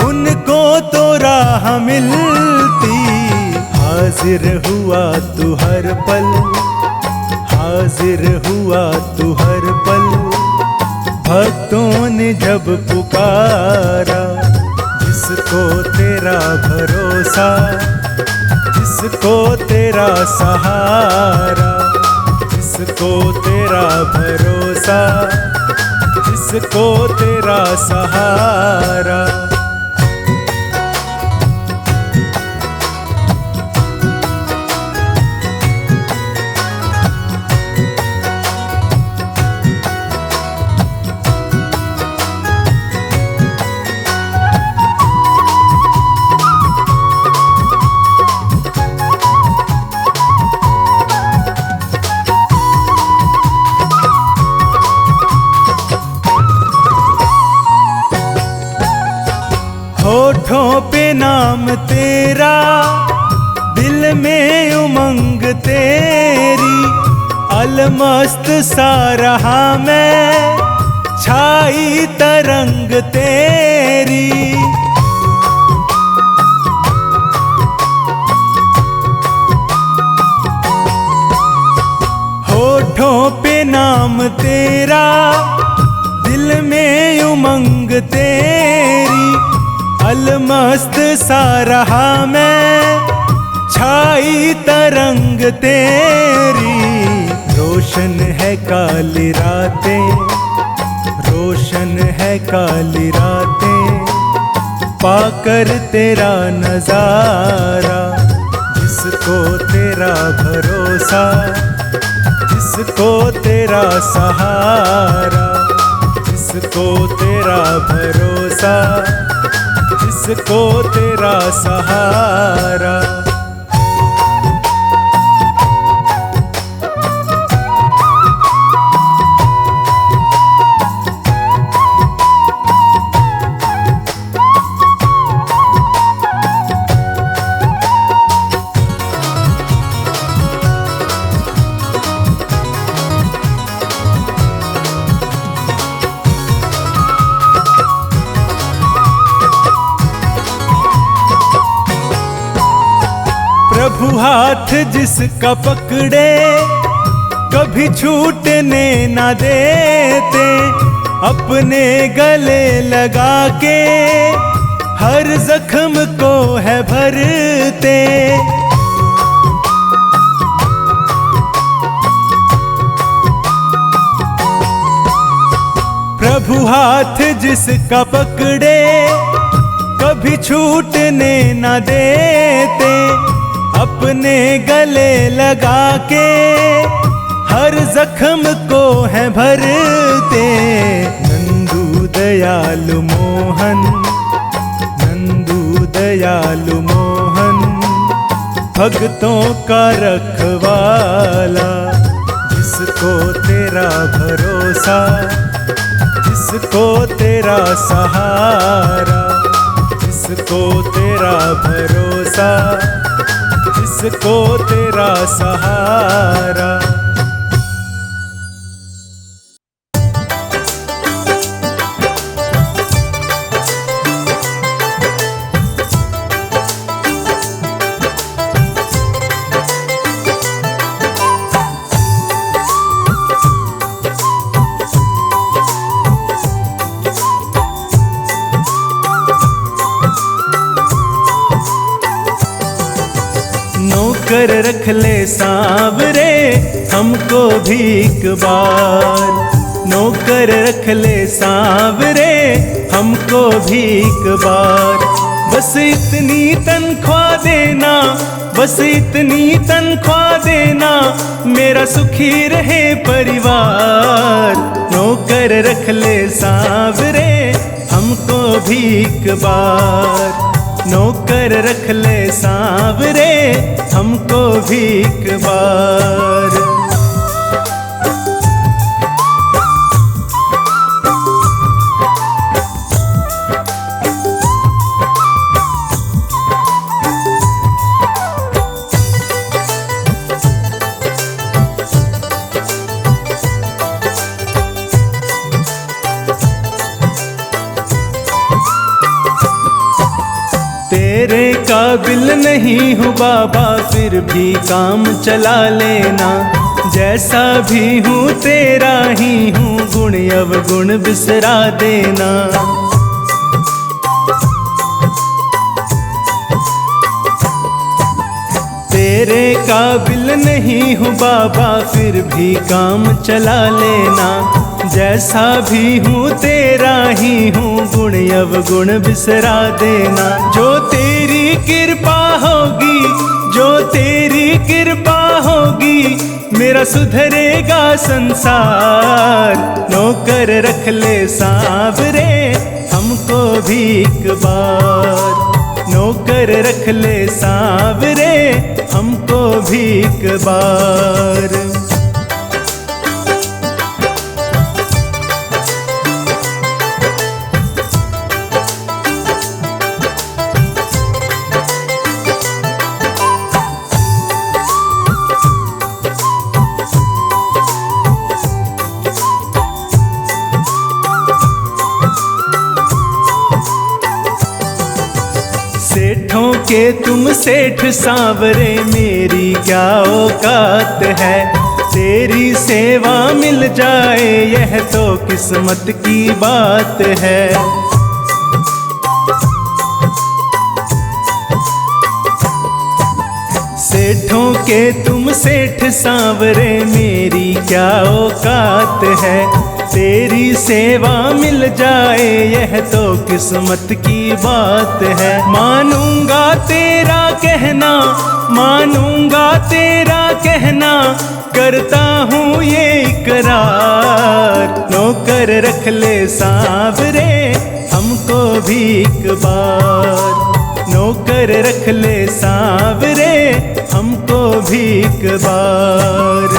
उनको तो राह मिलती। हाजिर हुआ तू हर पल, हाजिर हुआ तू हर पल, भक्तों ने जब पुकारा। जिसको तेरा भरोसा, जिसको तेरा सहारा, जिसको तेरा भरोसा, जिसको तेरा सहारा। होठों पे नाम तेरा, दिल में उमंग तेरी, अलमस्त सा रहा मैं, छाई तरंग तेरी। होठों पे नाम तेरा, दिल में उमंग तेरी, अलमस्त सा रहा मैं, छाई तरंग तेरी। रोशन है काली रातें, रोशन है काली रातें, पाकर तेरा नजारा। जिसको तेरा भरोसा, जिसको तेरा सहारा, जिस जिसको तेरा भरोसा, जिसको तेरा सहारा। प्रभु हाथ जिसका पकड़े कभी छूटने ना देते, अपने गले लगा के हर जख्म को है भरते। प्रभु हाथ जिसका पकड़े कभी छूटने ना देते, अपने गले लगा के हर जख्म को है भरते। नंदू दयालु मोहन, नंदू दयालु मोहन, भक्तों का रखवाला। जिसको तेरा भरोसा, जिसको तेरा सहारा, जिसको तेरा भरोसा, जिसको तेरा सहारा। नौकर रख ले सांवरे हमको भी एक बार, नौकर रख ले सांवरे हमको भी एक बार। बस इतनी तनख्वाह देना, बस इतनी तनख्वाह देना, मेरा सुखी रहे परिवार। नौकर रख ले सांवरे हमको भी एक बार, नौकर रख ले सांवरे हमको भी एक बार। तेरे काबिल नहीं हूँ बाबा फिर भी काम चला लेना, जैसा भी हूँ तेरा ही हूँ, गुण अवगुण बिसरा देना। तेरे काबिल नहीं हूँ बाबा फिर भी काम चला लेना, जैसा भी हूँ तेरा ही हूँ, गुण अवगुण बिसरा देना। जो तेरी कृपा होगी, जो तेरी कृपा होगी, मेरा सुधरेगा संसार। नौकर रख ले सांवरे हमको भी एक बार, नौकर रख ले सांवरे हमको भी एक बार। सेठों के तुम सेठ सांवरे मेरी क्या औकात है, तेरी सेवा मिल जाए यह तो किस्मत की बात है। सेठों के तुम सेठ सांवरे मेरी क्या औकात है, तेरी सेवा मिल जाए यह तो किस्मत की बात है। मानूंगा तेरा कहना, मानूंगा तेरा कहना, करता हूँ ये इकरार। नौकर रख ले सांवरे हमको भी एक बार, नौकर रख ले सांवरे हमको भी एक बार।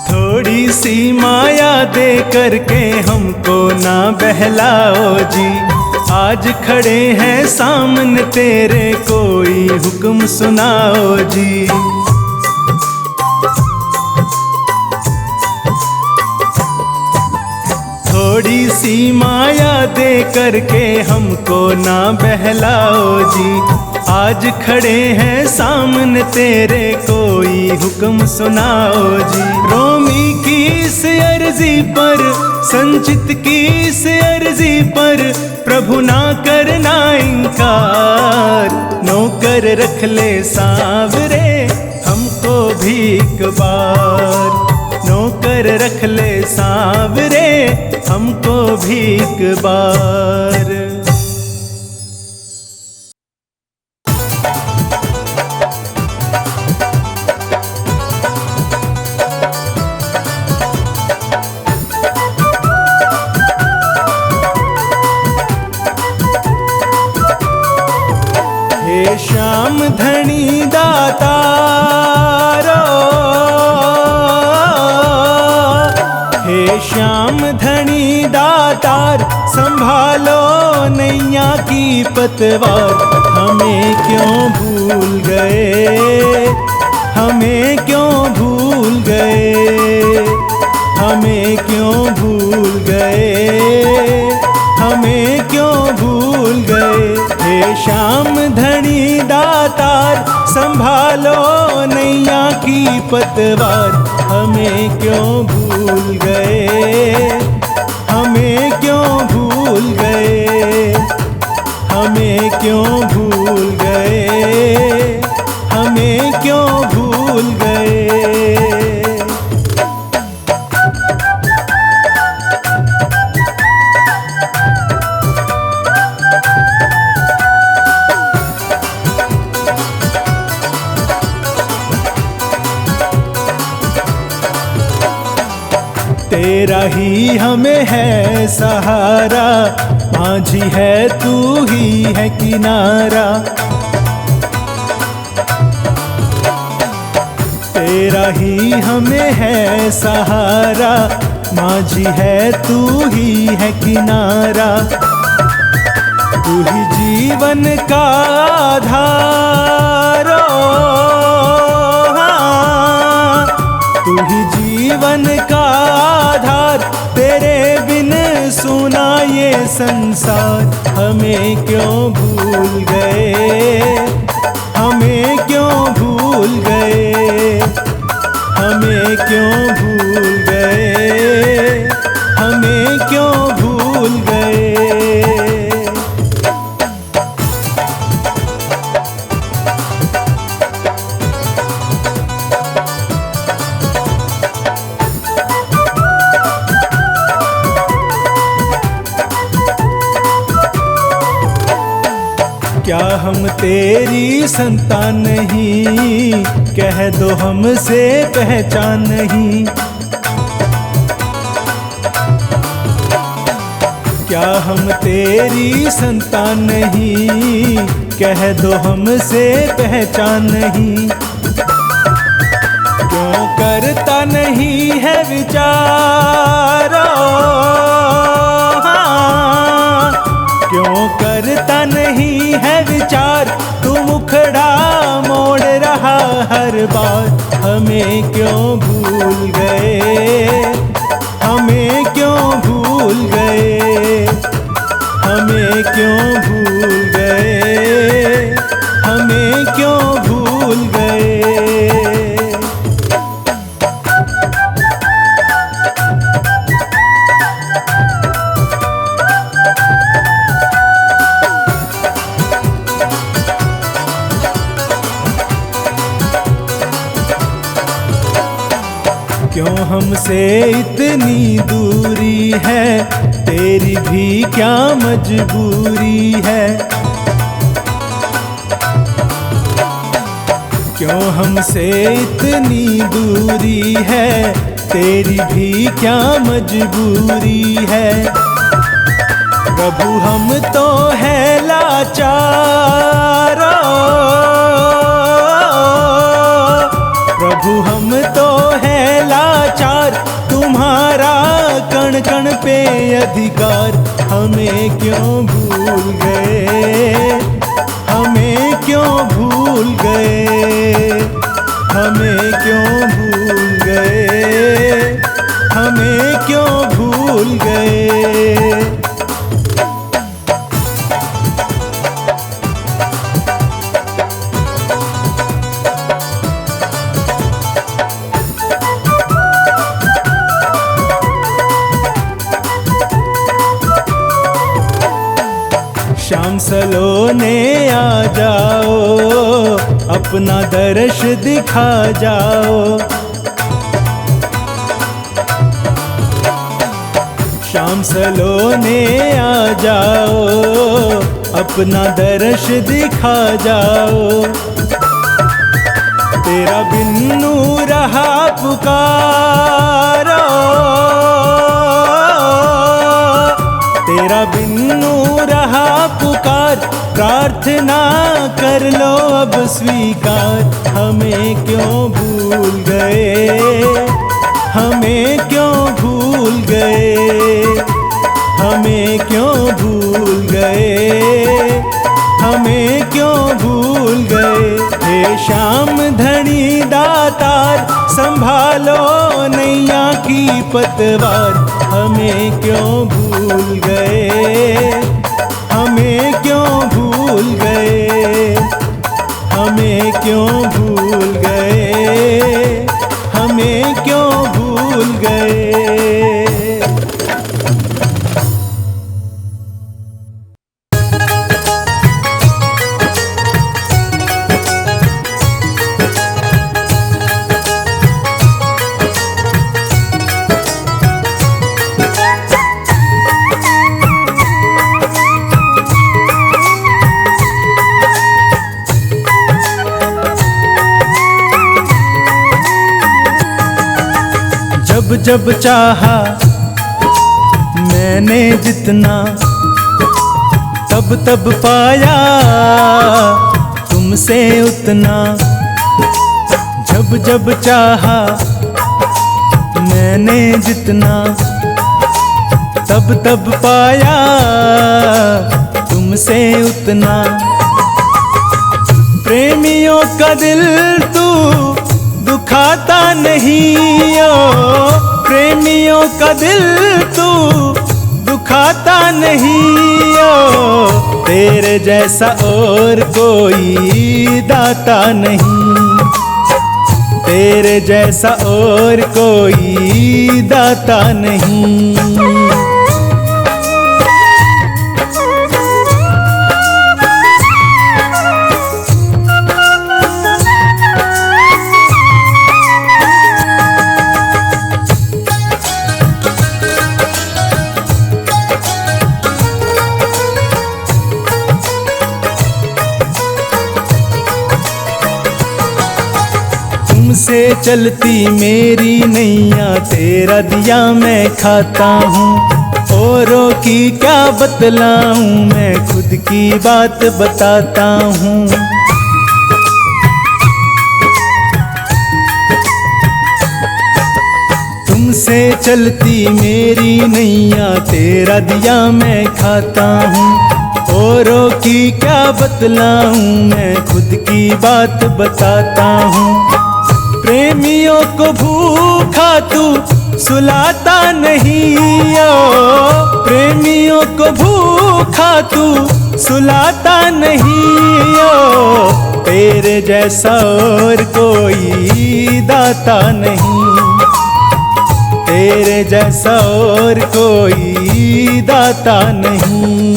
थोड़ी सी माया दे करके हमको ना बहलाओ जी, आज खड़े हैं सामने तेरे कोई हुक्म सुनाओ जी। थोड़ी सी माया दे करके हमको ना बहलाओ जी, आज खड़े हैं सामने तेरे कोई हुक्म सुनाओ जी। रोमी की इस अर्जी पर, संचित की इस अर्जी पर प्रभु ना करना इनकार, नौकर रख ले सांवरे हमको भी एक बार, नौकर रख ले सांवरे हमको भी एक बार। हे श्याम धनी दातारो, हे श्याम धनी दातार संभालो नैया की पतवार, हमें क्यों भूल गए, हमें क्यों भूल गए, हमें क्यों भूल गए, हमें क्यों भूल गए। हे श्याम धनी दातार संभालो नैया की पतवार, हमें क्यों भूल गए, हमें क्यों भूल गए, हमें क्यों भूल गए, हमें क्यों भूल गए। तेरा ही हमें है सहारा, माझी है तू ही है किनारा, तेरा ही हमें है सहारा, माझी है तू ही है किनारा, तू ही जीवन का आधार, तू ही जीवन का आधार, तेरे बिन सुना ये संसार, हमें क्यों भूल गए, हमें क्यों भूल गए, हमें क्यों भूल गए, हमें क्यों भूल गए। क्या हम तेरी संतान नहीं, कह दो हमसे पहचान नहीं, क्या हम तेरी संतान नहीं, कह दो हमसे पहचान नहीं, क्यों करता नहीं है विचारो, क्यों करता नहीं है विचार, तू मुखड़ा मोड़ रहा हर बार, हमें क्यों भूल गए, हमें क्यों भूल गए, हमें क्यों भूल गए, हमें क्यों भूल गए। हमसे इतनी दूरी है, तेरी भी क्या मजबूरी है। क्यों हमसे इतनी दूरी है, तेरी भी क्या मजबूरी है। प्रभु हम तो है लाचार, प्रभु हम तो है लाचार, तुम्हारा कण कण पे अधिकार। हमें क्यों भूल गए, हमें क्यों भूल गए, हमें क्यों भूल गए, हमें क्यों भूल गए। शाम सलोने आ जाओ, अपना दर्श दिखा जाओ। शाम सलोने आ जाओ, अपना दर्श दिखा जाओ। तेरा बिन्नू रहा पुकारो, तेरा बिन्नू रहा पुकार। प्रार्थना कर लो अब स्वीकार। हमें क्यों भूल गए, हमें क्यों भूल गए, हमें क्यों भूल गए, हमें क्यों भूल गए। हे श्याम धनी दातार, संभालो नैया की पतवार। हमें क्यों भूल गए, हमें क्यों भूल गए, हमें क्यों भूल गए, हमें क्यों भूल गए। जब जब चाहा मैंने जितना, तब तब पाया तुमसे उतना। जब जब चाहा मैंने जितना, तब तब पाया तुमसे उतना। प्रेमियों का दिल तू दुखाता नहीं ओ, प्रेमियों का दिल तू दुखाता नहीं ओ। तेरे जैसा और कोई दाता नहीं, तेरे जैसा और कोई दाता नहीं। तुमसे चलती मेरी नैया, तेरा दिया मैं खाता हूँ। औरों की क्या बतलाऊं, मैं खुद की बात बताता हूँ। तुमसे चलती मेरी नैया, तेरा दिया मैं खाता हूँ। औरों की क्या बतलाऊं, मैं खुद की बात बताता हूँ। प्रेमियों को भूखा तू सुलाता नहीं ओ, प्रेमियों को भूखा तू सुलाता नहीं ओ। तेरे जैसा और कोई दाता नहीं, तेरे जैसा और कोई दाता नहीं।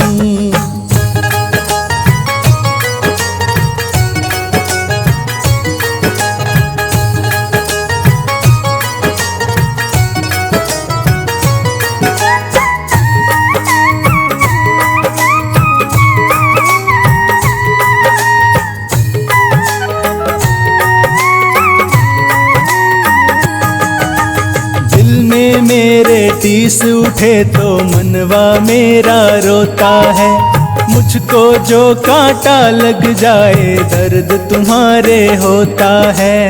टीस उठे तो मनवा मेरा रोता है। मुझको जो कांटा लग जाए दर्द तुम्हारे होता है।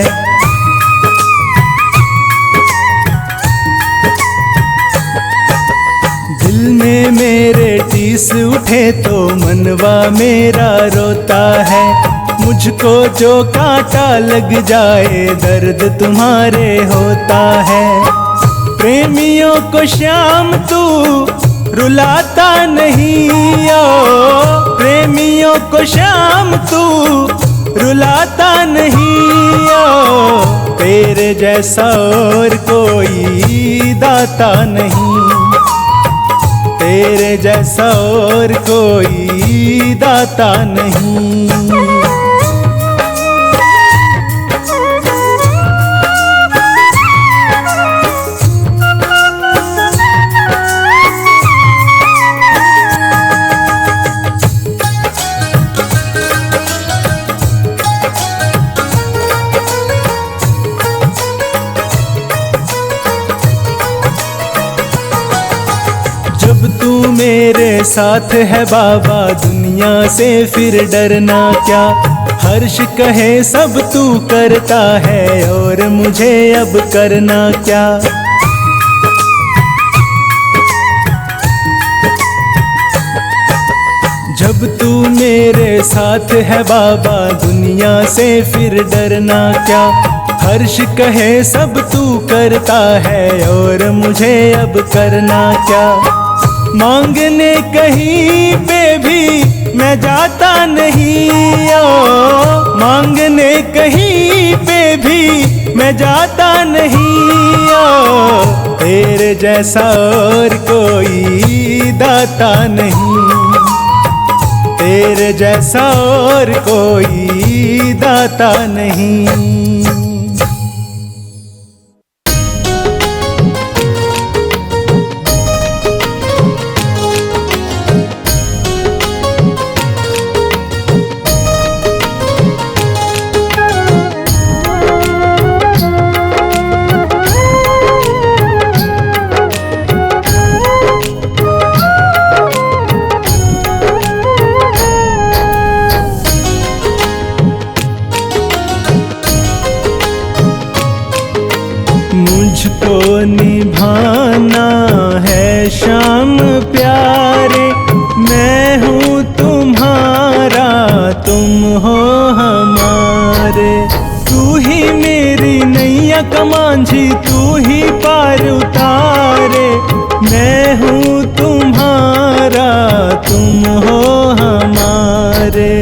दिल में मेरे टीस उठे तो मनवा मेरा रोता है। मुझको जो कांटा लग जाए दर्द तुम्हारे होता है। प्रेमियों को श्याम तू रुलाता नहीं ओ, प्रेमियों को श्याम तू रुलाता नहीं ओ, तेरे जैसा और कोई दाता नहीं, तेरे जैसा और कोई दाता नहीं। जब तू मेरे साथ है बाबा दुनिया से फिर डरना क्या। हर्ष कहे सब तू करता है और मुझे अब करना क्या। जब तू मेरे साथ है बाबा दुनिया से फिर डरना क्या। हर्ष कहे सब तू करता है और मुझे अब करना क्या। मांगने कहीं पे भी मैं जाता नहीं ओ, मांगने कहीं पे भी मैं जाता नहीं ओ, तेरे जैसा और कोई दाता नहीं, तेरे जैसा और कोई दाता नहीं। मुझको निभाना है श्याम प्यारे, मैं हूँ तुम्हारा तुम हो हमारे। तू ही मेरी नैया कमांझी तू ही पार उतारे, मैं हूँ तुम्हारा तुम हो हमारे।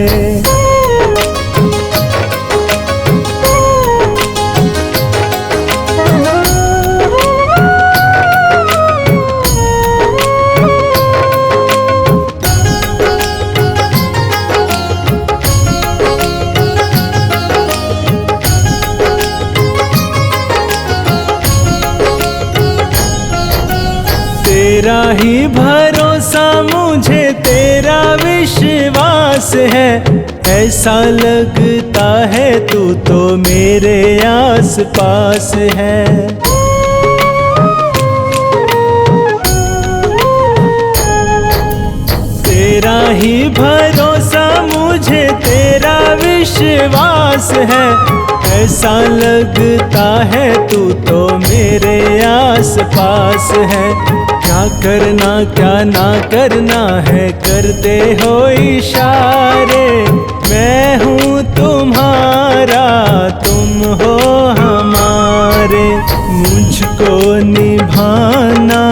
तेरा ही भरोसा मुझे तेरा विश्वास है, ऐसा लगता है तू तो मेरे आस पास है। तेरा ही भरोसा मुझे तेरा विश्वास है, ऐसा लगता है तू तो मेरे आस पास है। क्या करना क्या ना करना है करते हो इशारे, मैं हूँ तुम्हारा तुम हो हमारे। मुझको निभाना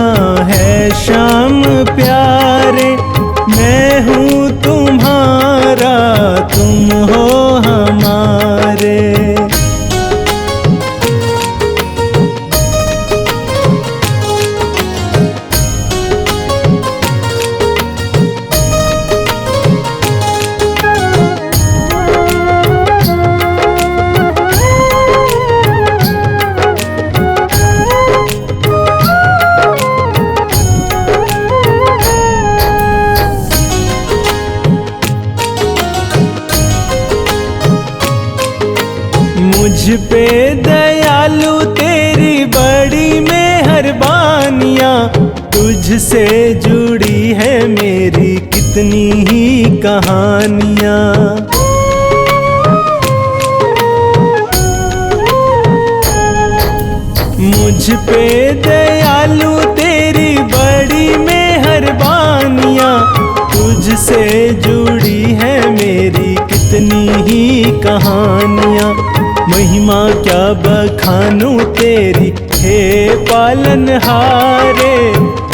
है श्याम प्यारे, मैं हूँ तुम्हारा तुम हो हमारे। मुझ पे दयालु तेरी बड़ी मेहरबानियाँ, तुझसे जुड़ी है मेरी कितनी ही कहानियाँ। मुझ पे दयालु तेरी बड़ी मेहरबानियाँ, तुझसे जुड़ी है मेरी कितनी ही कहानियाँ। महिमा क्या बखानूं तेरी हे पालनहारे,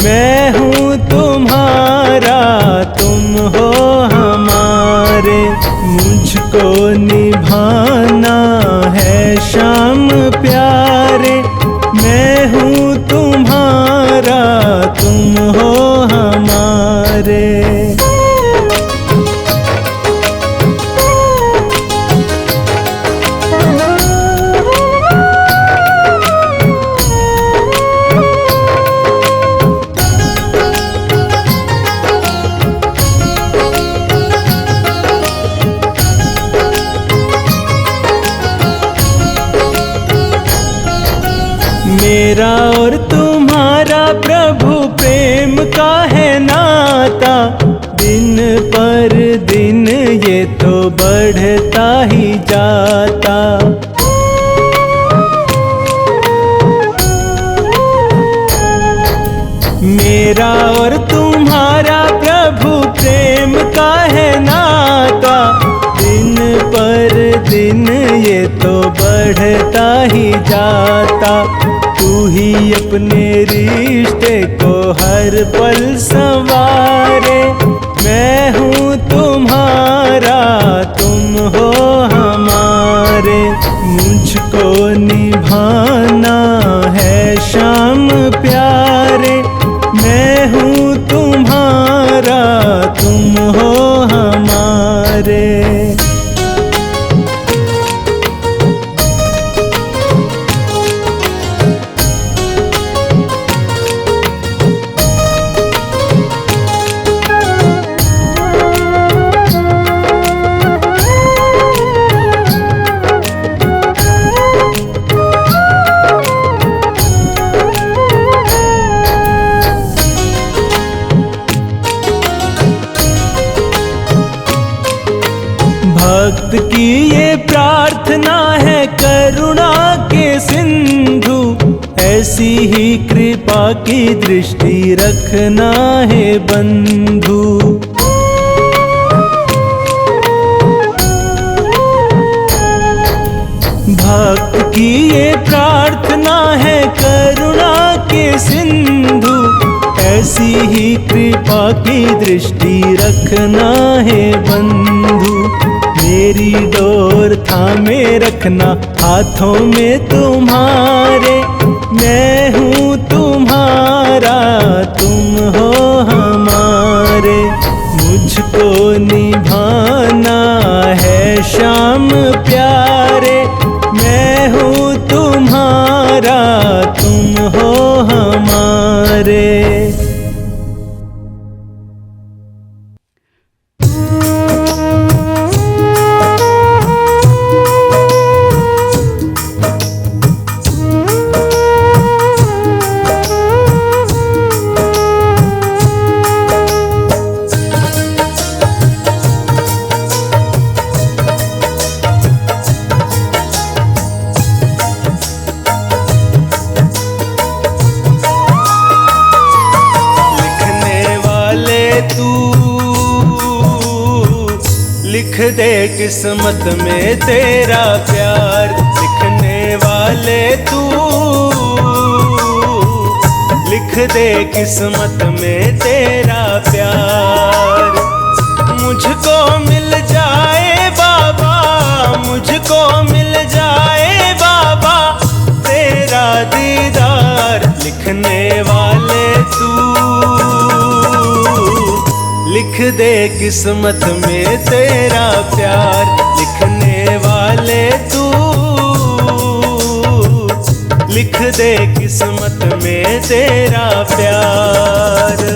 मैं हूँ तुम्हारा तुम हो हमारे। मुझको निभाना है शाम प्यारे, मैं हूँ तुम्हारा तुम हो हमारे। मेरा और तुम्हारा प्रभु प्रेम का है नाता, दिन पर दिन ये तो बढ़ता ही जाता। मेरा और तुम्हारा प्रभु प्रेम का है नाता, दिन पर दिन ये तो बढ़ता ही जाता। तू ही अपने रिश्ते को हर पल संवारे, मैं हूँ तुम्हारा तुम हो हमारे। मुझको निभाना है शाम प्यारे, मैं हूँ तुम्हारा तुम हो हमारे। भक्त की ये प्रार्थना है करुणा के सिंधु, ऐसी ही कृपा की दृष्टि रखना है बंधु। भक्त की ये प्रार्थना है करुणा के सिंधु, ऐसी ही कृपा की दृष्टि रखना है बंधु। मेरी डोर थामे रखना हाथों में तुम्हारे, मैं हूँ तुम्हारा तुम हो हमारे। मुझको निभाना है शाम प्यारे, मैं हूँ तुम्हारा तुम हो हमारे। लिख दे किस्मत में तेरा प्यार, लिखने वाले तू लिख दे किस्मत में तेरा प्यार। मुझको मिल जाए बाबा, मुझको मिल जाए बाबा तेरा दीदार, लिखने वाले तू लिख दे किस्मत में तेरा प्यार, लिखने वाले तू लिख दे किस्मत में तेरा प्यार।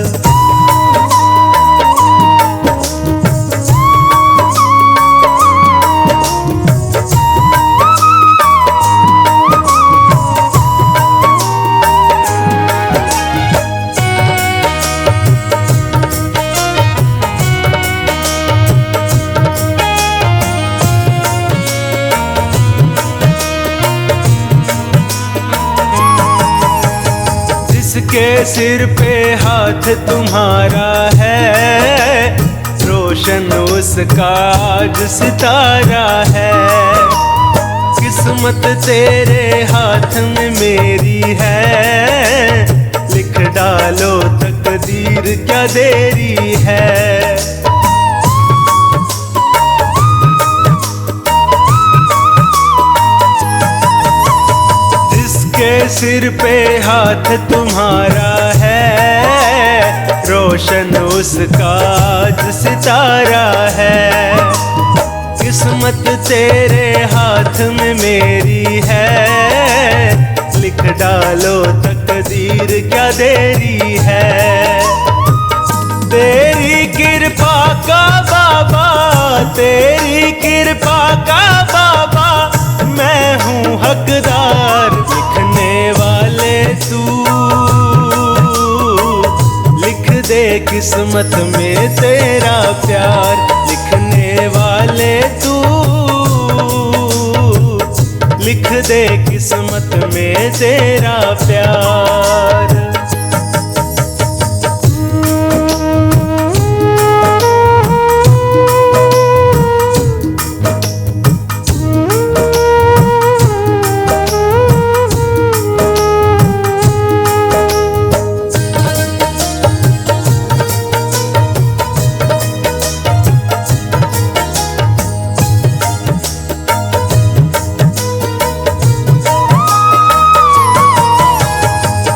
जिसके सिर पे हाथ तुम्हारा है, रोशन उसका आज सितारा है। किस्मत तेरे हाथ में मेरी है, लिख डालो तकदीर क्या देरी है। जिसके सिर पे हाथ तुम्हारा है, रोशन उसका आज सितारा है। किस्मत तेरे हाथ में मेरी है, लिख डालो तकदीर क्या देरी है। तेरी कृपा का बाबा, तेरी कृपा का बाबा, मैं हूँ हकदार। लिखने वाले तू, लिख दे किस्मत में तेरा प्यार। लिखने वाले तू, लिख दे किस्मत में तेरा प्यार।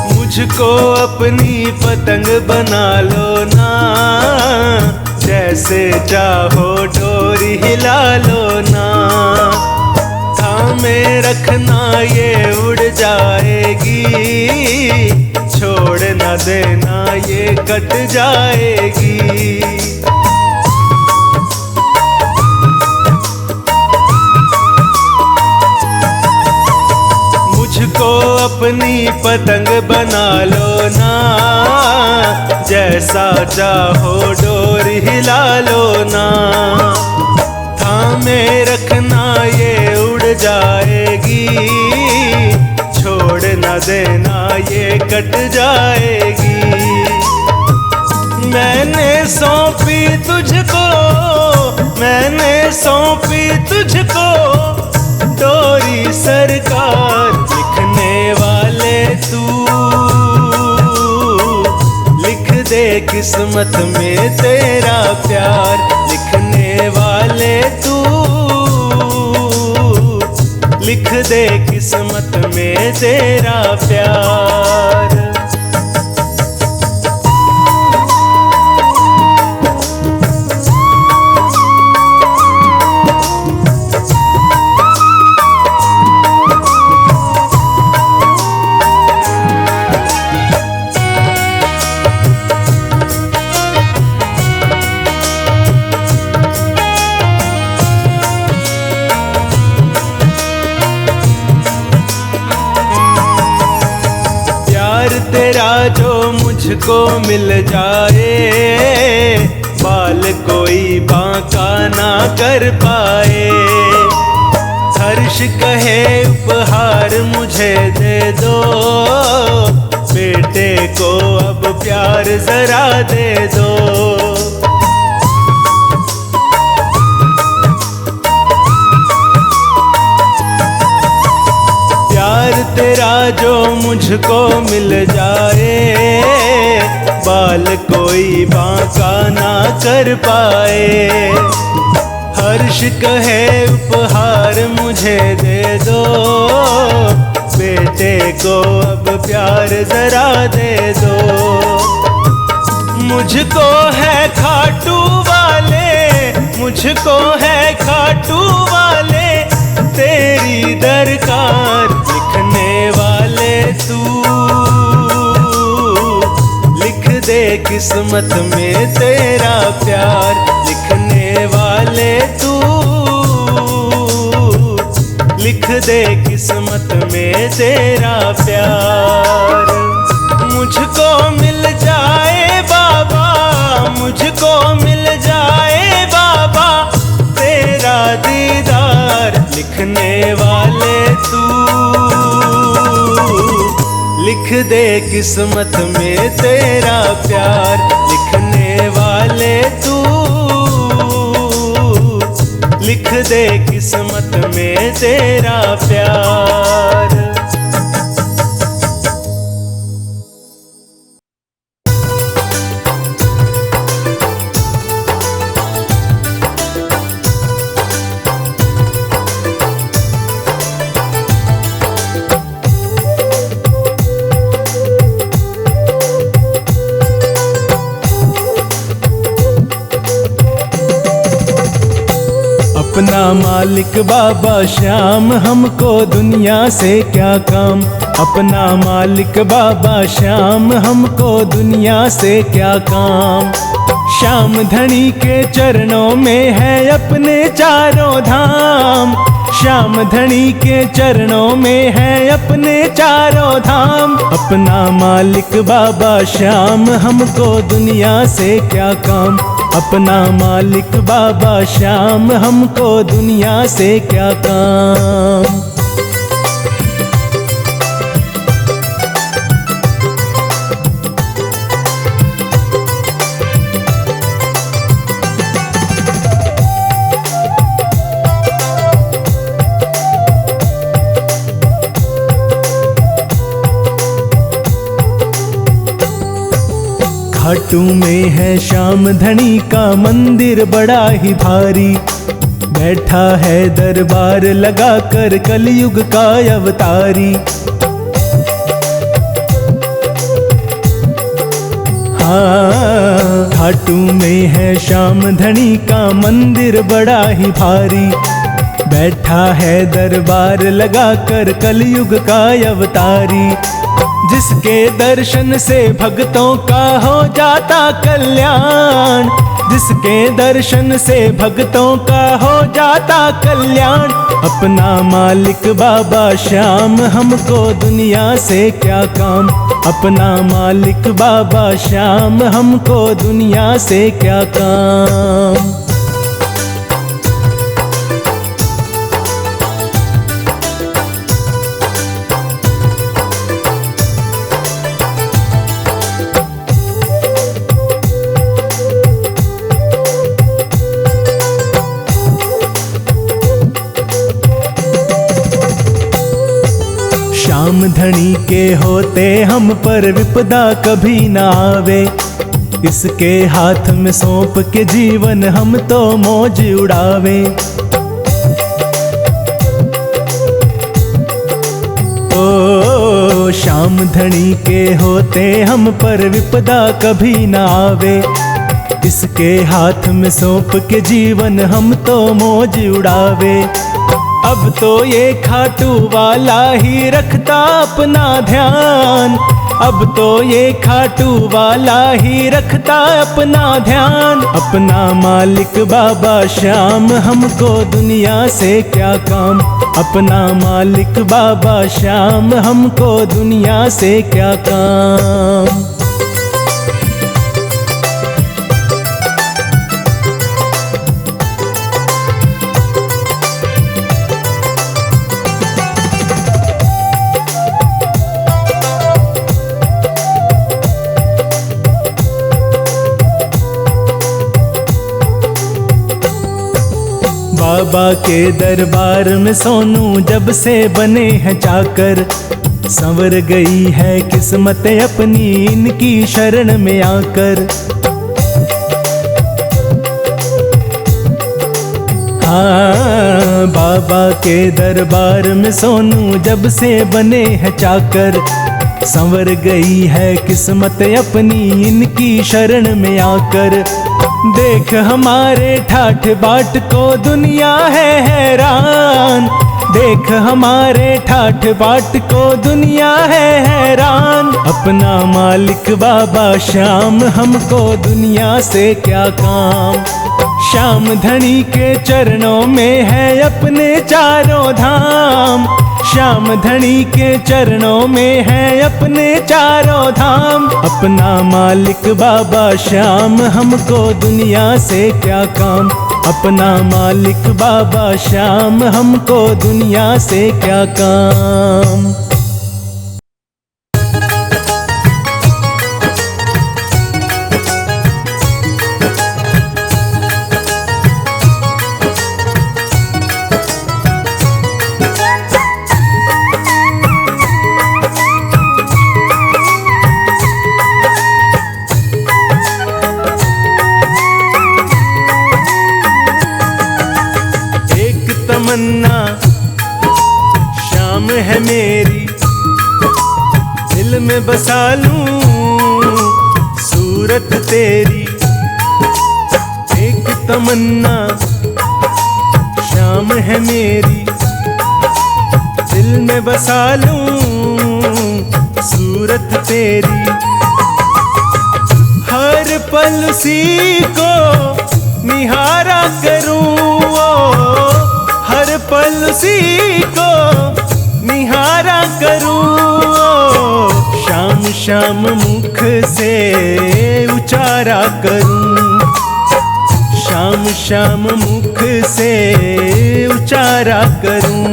मुझको अपनी पतंग बना लो ना, जैसे चाहो डोरी हिला लो ना। थामे रखना ये उड़ जाएगी, छोड़ न देना ये कट जाएगी। मुझको अपनी पतंग बना लो ना, जैसा चाहो डोर हिला लो ना। थामे रखना ये उड़ जाएगी, छोड़ न देना ये कट जाएगी। मैंने सौंपी तुझको, मैंने सौंपी तुझको डोरी सरकार। लिखने वाले तू, लिख दे किस्मत में तेरा प्यार। लिखने वाले तू, लिख दे किस्मत में तेरा प्यार। तेरा जो मुझको मिल जाए, बाल कोई बांका ना कर पाए। हर्ष कहे उपहार मुझे दे दो, बेटे को अब प्यार जरा दे दो। तेरा जो मुझको मिल जाए, बाल कोई बांका ना कर पाए। हर्ष कहे उपहार मुझे दे दो, बेटे को अब प्यार जरा दे दो। मुझको है खाटू वाले, मुझको है खाटू वाले तेरी दरकार। लिखने वाले तू, लिख दे किस्मत में तेरा प्यार। लिखने वाले तू, लिख दे किस्मत में तेरा प्यार। मुझको मिल जाए बाबा, मुझको मिल जाए बाबा तेरा दीदार। लिखने वाले तू, लिख दे किस्मत में तेरा प्यार, लिखने वाले तू लिख दे किस्मत में तेरा प्यार। अपना मालिक बाबा श्याम, हमको दुनिया से क्या काम। अपना मालिक बाबा श्याम, हमको दुनिया से क्या काम। श्याम धनी के चरणों में है अपने चारों धाम। श्याम धनी के चरणों में है अपने चारों धाम। अपना मालिक बाबा श्याम, हमको दुनिया से क्या काम। अपना मालिक बाबा श्याम, हमको दुनिया से क्या काम। घाटू में है श्याम धनी का मंदिर बड़ा ही भारी। बैठा है दरबार लगा कर कलयुग का अवतारी। हाँ, घाटू में है श्याम धनी का मंदिर बड़ा ही भारी। बैठा है दरबार लगा कर कलयुग का अवतारी। जिसके दर्शन से भक्तों का हो जाता कल्याण। जिसके दर्शन से भक्तों का हो जाता कल्याण। अपना मालिक बाबा श्याम, हमको दुनिया से क्या काम। अपना मालिक बाबा श्याम, हमको दुनिया से क्या काम। श्याम धनी के होते हम पर विपदा कभी ना आवे। इसके हाथ में सौंप के जीवन हम तो मौज उड़ावे। ओ श्याम धनी के होते हम पर विपदा कभी ना आवे। इसके हाथ में सौंप के जीवन हम तो मौज उड़ावे। अब तो ये खाटू वाला ही रखता अपना ध्यान। अब तो ये खाटू वाला ही रखता अपना ध्यान। अपना मालिक बाबा श्याम, हमको दुनिया से क्या काम। अपना मालिक बाबा श्याम, हमको दुनिया से क्या काम। बाबा के दरबार में सोनू जब से बने हैं चाकर। संवर गई है किस्मत अपनी इनकी शरण में आकर। हाँ, बाबा के दरबार में सोनू जब से बने हैं चाकर। संवर गई है किस्मत अपनी इनकी शरण में आकर। देख हमारे ठाठ बाट को दुनिया है हैरान। देख हमारे ठाठ बाट को दुनिया है हैरान। अपना मालिक बाबा श्याम, हमको दुनिया से क्या काम। श्याम धनी के चरणों में है अपने चारों धाम। श्याम धनी के चरणों में है अपने चारों धाम। अपना मालिक बाबा श्याम, हमको दुनिया से क्या काम। अपना मालिक बाबा श्याम, हमको दुनिया से क्या काम। तमन्ना शाम है मेरी, दिल में बसा लूं सूरत तेरी। एक तमन्ना शाम है मेरी, दिल में बसा लूं सूरत तेरी। हर पल उसी को निहारा करूं, हर पल उसी को निहारा करूं। शाम शाम मुख से उचारा करूं, शाम शाम मुख से उचारा करूं।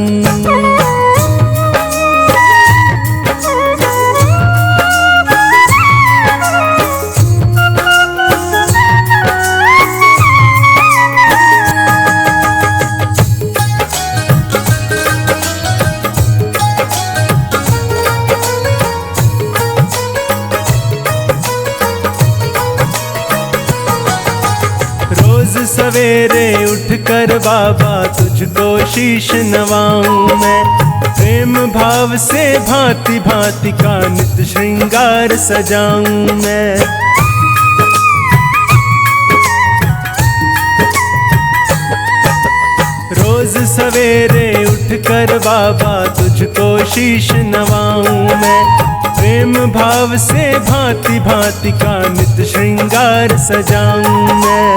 रोज सवेरे उठकर बाबा तुझको शीश नवाऊं मैं, प्रेम भाव से भांति भांति का नित श्रृंगार सजाऊं मैं। रोज सवेरे उठकर बाबा तुझको शीश नवाऊं मैं, प्रेम भाव से भांति भांति का नित श्रृंगार सजाऊं मैं।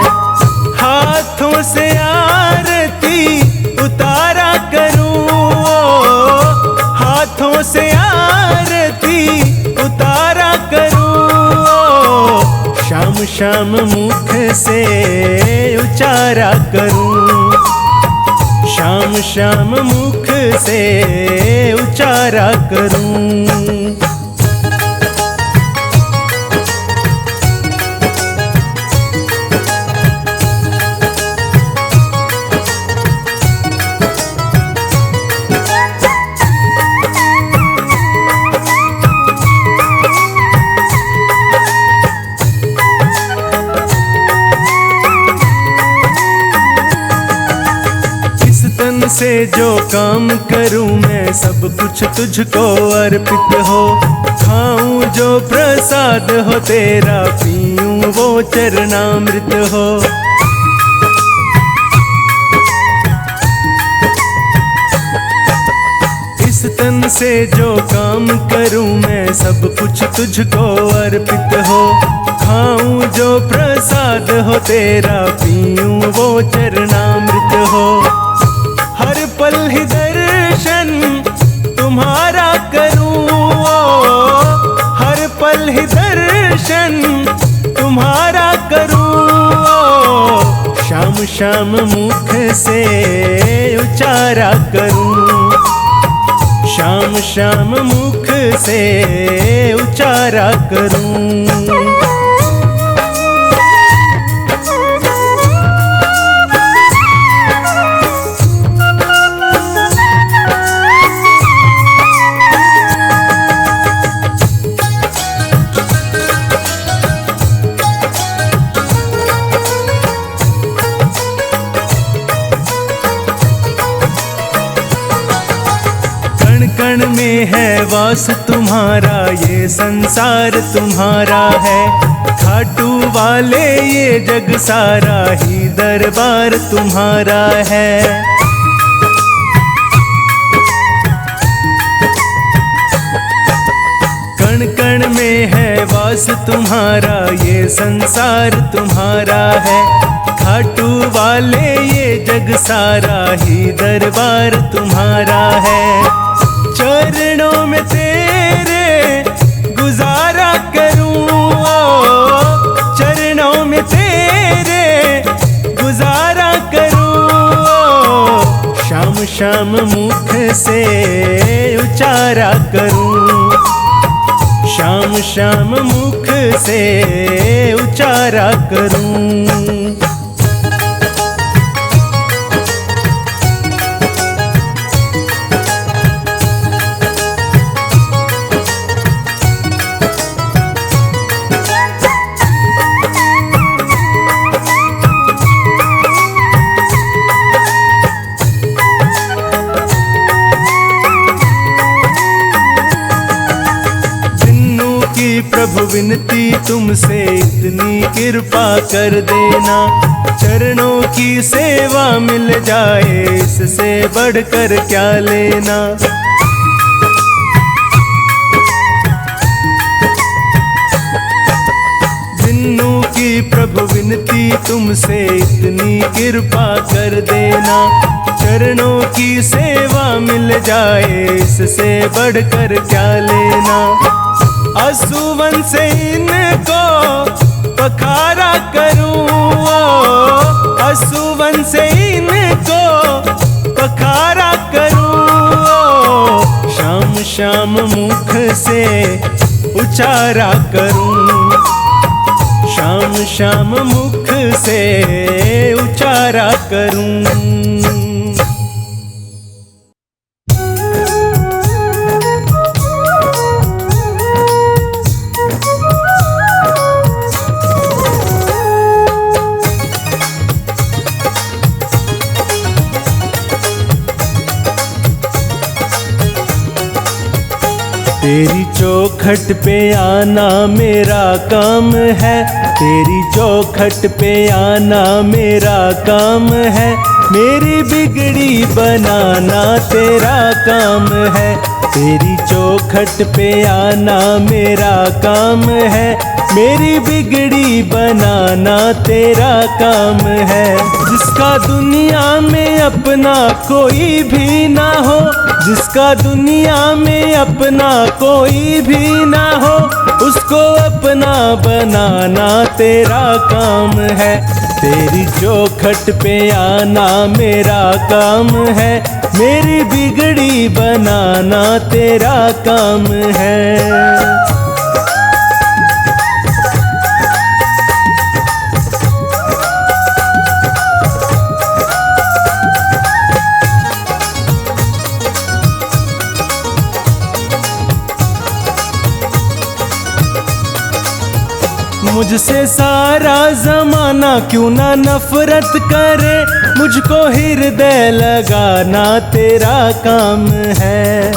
हाथों से आरती उतारा करूं, हाथों से आरती उतारा करूं। शाम शाम मुख से उचारा करूं, शाम शाम मुख से उचारा करूं। से जो काम करूं मैं सब कुछ तुझको अर्पित हो, खाऊं जो प्रसाद हो तेरा, पीऊं वो चरणामृत हो। इस तन से जो काम करूं मैं सब कुछ तुझको अर्पित हो, खाऊं जो प्रसाद हो तेरा, पीऊं वो चरणामृत हो। हर पल ही दर्शन तुम्हारा करूं, हर पल ही दर्शन तुम्हारा करूं। शाम शाम मुख से उचारा करूं, शाम शाम मुख से उचारा करूं। कण में है वास तुम्हारा, ये संसार तुम्हारा है, खाटू वाले ये जग सारा ही दरबार तुम्हारा है। कण कण में है वास तुम्हारा, ये संसार तुम्हारा है, खाटू वाले ये जग सारा ही दरबार तुम्हारा है। चरणों में तेरे गुजारा करूं, चरणों में तेरे गुजारा करूं। शाम शाम मुख से उचारा करूं, शाम शाम मुख से उचारा करूं। प्रभु विनती तुमसे इतनी कृपा कर देना, चरणों की सेवा मिल जाए इससे बढ़कर क्या लेना। जिन्नू की प्रभु विनती तुमसे इतनी कृपा कर देना, चरणों की सेवा मिल जाए इससे बढ़कर क्या लेना। असुवन से इनको पखारा करूं, असुवन से इनको पखारा करूं, शाम शाम मुख से उचारा करूं, शाम शाम मुख से उचारा करूं। तेरी चौखट पे आना मेरा काम है, तेरी चौखट पे आना मेरा काम है, मेरी बिगड़ी बनाना तेरा काम है। तेरी चौखट पे आना मेरा काम है, मेरी बिगड़ी बनाना तेरा काम है। जिसका दुनिया में अपना कोई भी ना हो, जिसका दुनिया में अपना कोई भी ना हो, उसको अपना बनाना तेरा काम है। तेरी चौखट पे आना मेरा काम है, मेरी बिगड़ी बनाना तेरा काम है। मुझसे सारा जमाना क्यों ना नफरत करे, मुझको हृदय लगाना तेरा काम है।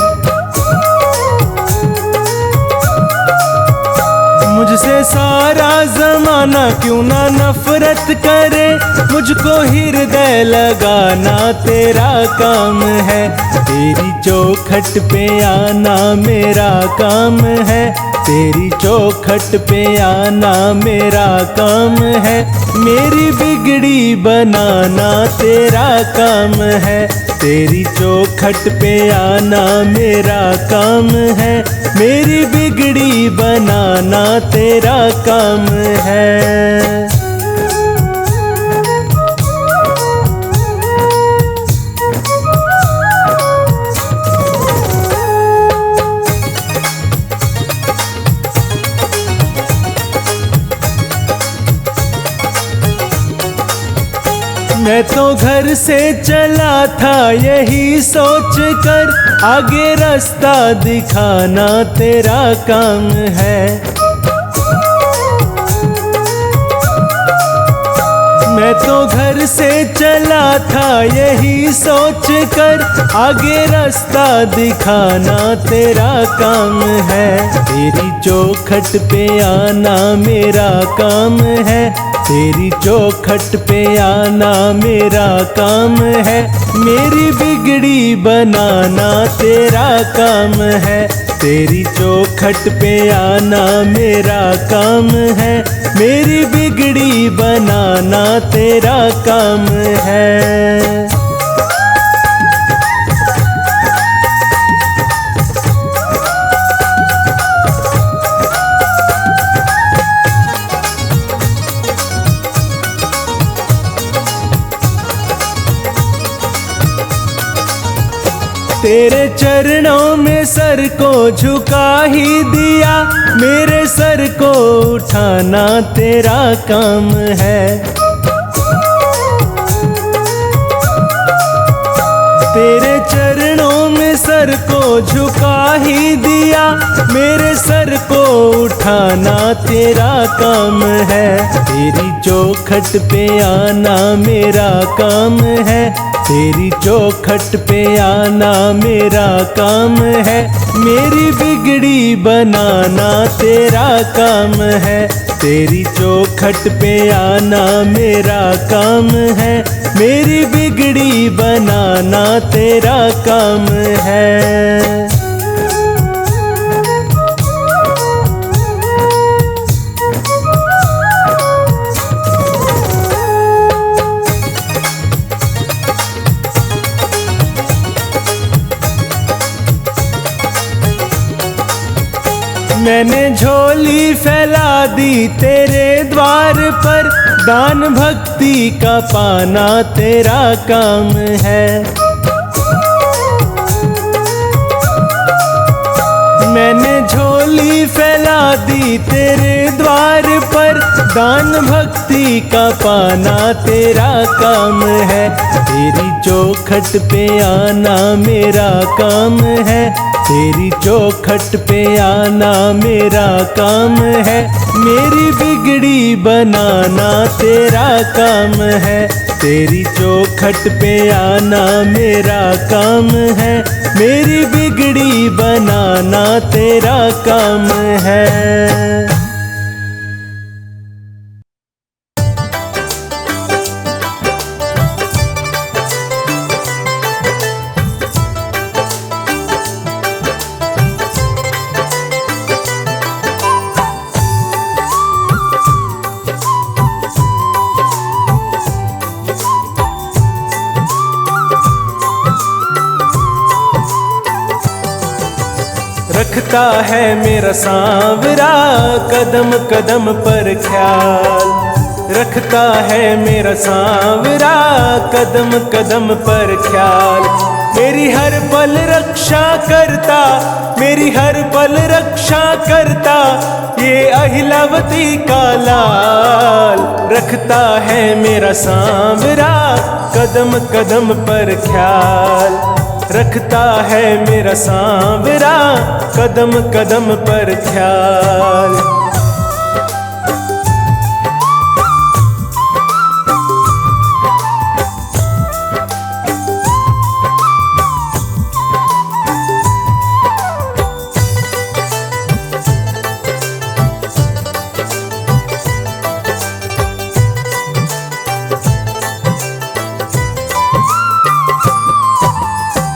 मुझसे सारा जमाना क्यों ना नफरत करे, मुझको हृदय लगाना तेरा काम है। तेरी चौखट पे आना मेरा काम है, तेरी चौखट पे आना मेरा काम है, मेरी बिगड़ी बनाना तेरा काम है। तेरी चौखट पे आना मेरा काम है, मेरी बिगड़ी बनाना तेरा काम है। मैं तो घर से चला था यही सोच कर, आगे रास्ता दिखाना तेरा काम है। मैं तो घर से चला था यही सोच कर, आगे रास्ता दिखाना तेरा काम है। तेरी चौखट पे आना मेरा काम है, तेरी चौखट पे आना मेरा काम है, मेरी बिगड़ी बनाना तेरा काम है। तेरी चौखट पे आना मेरा काम है, मेरी बिगड़ी बनाना तेरा काम है। तेरे चरणों में सर को झुका ही दिया, मेरे सर को उठाना तेरा काम है। तेरे चरणों में सर सर को झुका ही दिया, मेरे सर को उठाना तेरा काम है। तेरी चौखट पे आना मेरा काम है, तेरी चौखट पे आना मेरा काम है। मेरी बिगड़ी बनाना तेरा काम है, तेरी चौखट पे आना मेरा काम है। मेरी बिगड़ी बनाना तेरा काम है। मैंने झोली फैला दी तेरे द्वार पर, दान भक्ति का पाना तेरा काम है। मैंने झोली फैला दी तेरे द्वार पर, दान भक्ति का पाना तेरा काम है। तेरी चौखट पे आना मेरा काम है, तेरी चौखट पे आना मेरा काम है। मेरी बिगड़ी बनाना तेरा काम है, तेरी चौखट पे आना मेरा काम है। मेरी बिगड़ी बनाना तेरा काम है। रखता है मेरा सांवरा कदम कदम पर ख्याल, रखता है मेरा सांवरा कदम कदम पर ख्याल। मेरी हर पल रक्षा करता, मेरी हर पल रक्षा करता, ये अहिलावती का लाल। रखता है मेरा सांवरा कदम कदम पर ख्याल, रखता है मेरा सांवरा कदम कदम पर ख्याल।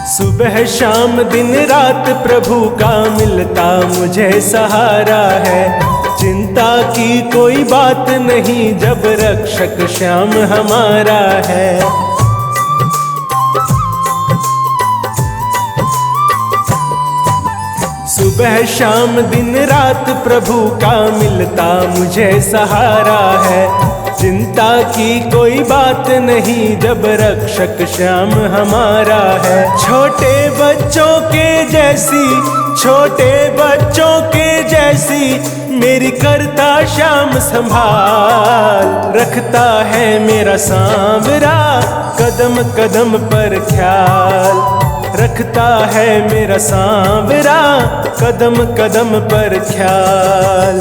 सुबह शाम दिन रात प्रभु का मिलता मुझे सहारा है। चिंता की कोई बात नहीं जब रक्षक श्याम हमारा है। सुबह शाम दिन रात प्रभु का मिलता मुझे सहारा है। चिंता की कोई बात नहीं जब रक्षक श्याम हमारा है। छोटे बच्चों के जैसी, छोटे बच्चों के जैसी मेरी करता श्याम संभाल। रखता है मेरा सांवरा कदम कदम पर ख्याल, रखता है मेरा सांवरा कदम कदम पर ख्याल।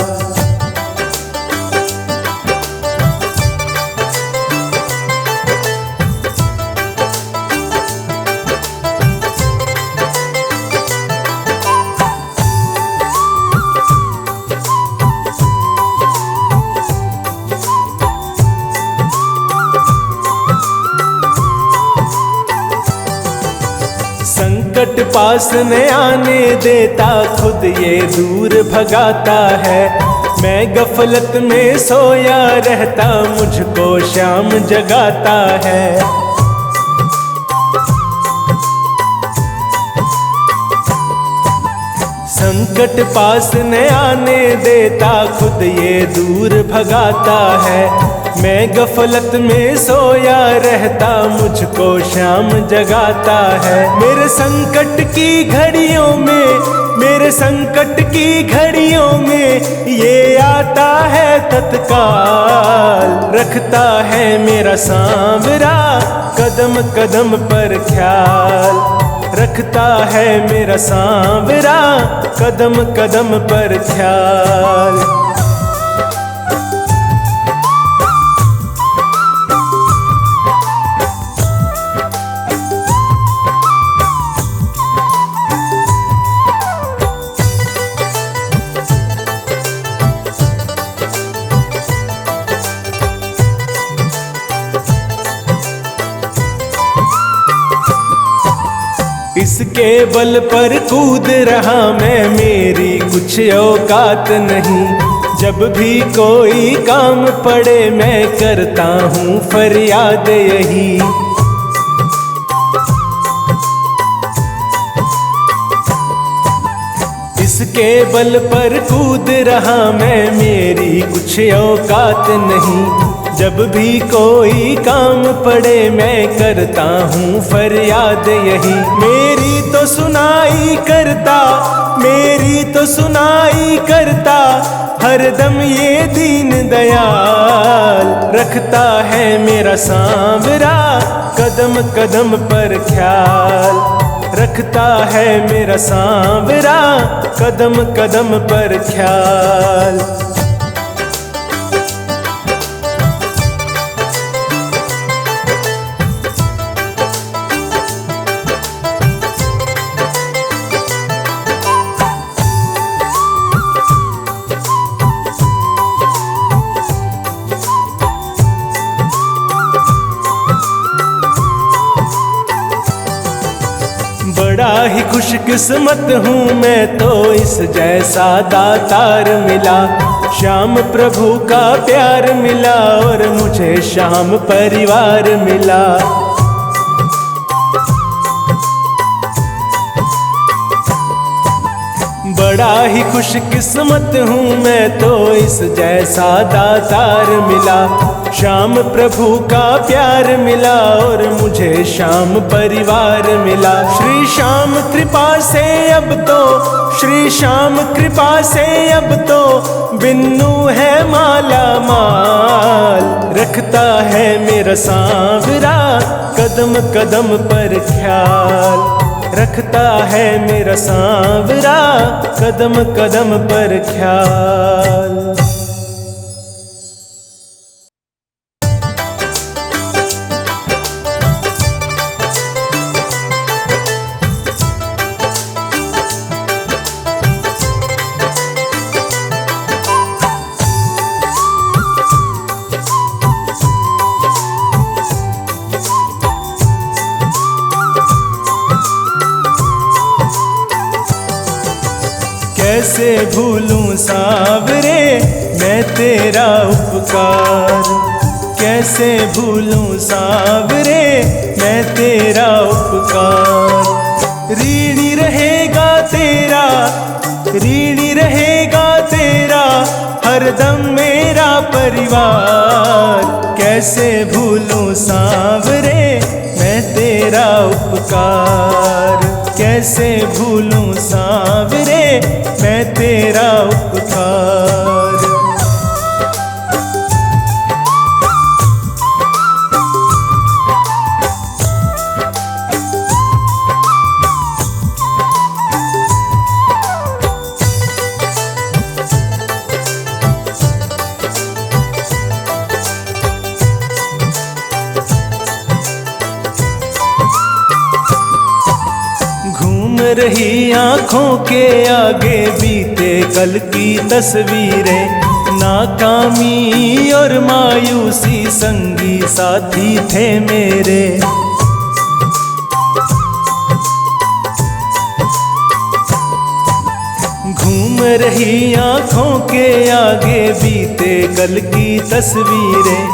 संकट पास न आने देता, खुद ये दूर भगाता है। मैं गफलत में सोया रहता, मुझको श्याम जगाता है। संकट पास न आने देता, खुद ये दूर भगाता है। मैं गफलत में सोया रहता, मुझको श्याम जगाता है। मेरे संकट की घड़ियों में मेरे संकट की घड़ियों में ये आता है तत्काल। रखता है मेरा सांवरा कदम कदम पर ख्याल। रखता है मेरा सांवरा कदम कदम पर ख्याल। इसके बल पर कूद रहा मैं, मेरी कुछ औकात नहीं। जब भी कोई काम पड़े मैं करता हूँ फरियाद यही। इसके बल पर कूद रहा मैं, मेरी कुछ औकात नहीं। जब भी कोई काम पड़े मैं करता हूँ फरियाद यही। मेरी तो सुनाई करता, मेरी तो सुनाई करता हरदम ये दीन दयाल। रखता है मेरा सांवरा कदम कदम पर ख्याल। रखता है मेरा सांवरा कदम कदम पर ख्याल। बड़ा ही खुशकिस्मत हूँ मैं तो इस जैसा दातार मिला। श्याम प्रभु का प्यार मिला और मुझे श्याम परिवार मिला। बड़ा ही खुशकिस्मत हूँ मैं तो इस जैसा दातार मिला। श्याम प्रभु का प्यार मिला और मुझे श्याम परिवार मिला। श्री श्याम कृपा से अब तो, श्री श्याम कृपा से अब तो बिन्नू है माला माल। रखता है मेरा सांवरा कदम कदम पर ख्याल। रखता है मेरा सांवरा कदम कदम पर ख्याल। कैसे भूलूं सांवरे मैं तेरा उपकार। कैसे भूलूं सांवरे मैं तेरा उपकार। ऋणी रहेगा तेरा, ऋणी रहेगा तेरा हरदम मेरा परिवार। कैसे भूलूं सांवरे मैं तेरा उपकार। कैसे भूलूं सांवरे मैं तेरा उपकार। रही आँखों के आगे बीते कल की तस्वीरें। नाकामी और मायूसी संगी साथी थे मेरे। घूम रही आँखों के आगे बीते कल की तस्वीरें।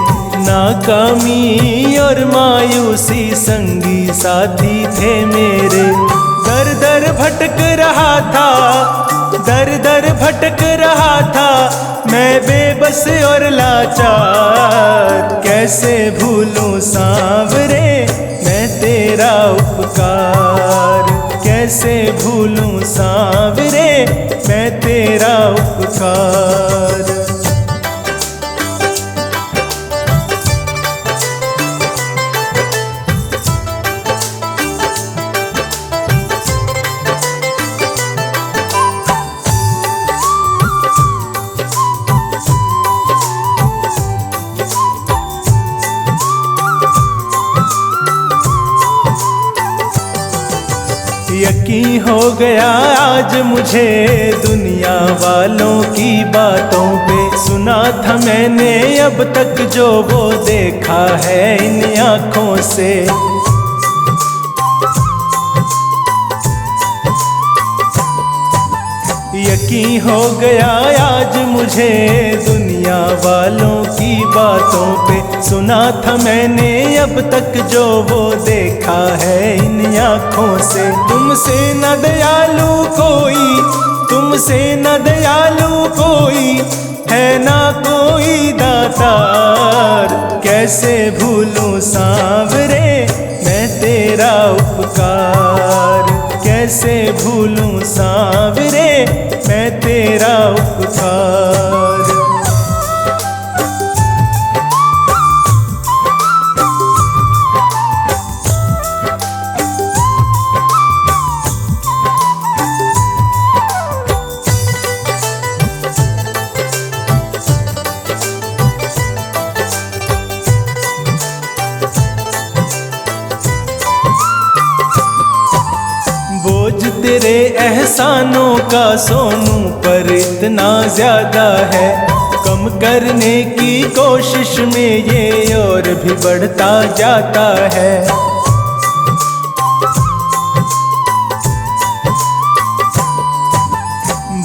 नाकामी और मायूसी संगी साथी थे मेरे। दर दर भटक रहा था, दर दर भटक रहा था मैं बेबस और लाचार। कैसे भूलूं सांवरे मैं तेरा उपकार। कैसे कैसे भूलूं सांवरे मैं तेरा उपकार। यकीन हो गया आज मुझे दुनिया वालों की बातों पे, सुना था मैंने अब तक जो वो देखा है इन आँखों से। यकीन हो गया आज मुझे दुनिया वालों की बातों पे, सुना था मैंने अब तक जो वो देखा है इन आँखों से। तुमसे न दयालु कोई, तुमसे न दयालु कोई, है ना कोई दातार। कैसे भूलूं सांवरे मैं तेरा उपकार, कैसे भूलूं सांवरे मैं तेरा उपकार। बोझ तेरे एहसानों का सोनू पर इतना ज्यादा है, कम करने की कोशिश में ये और भी बढ़ता जाता है।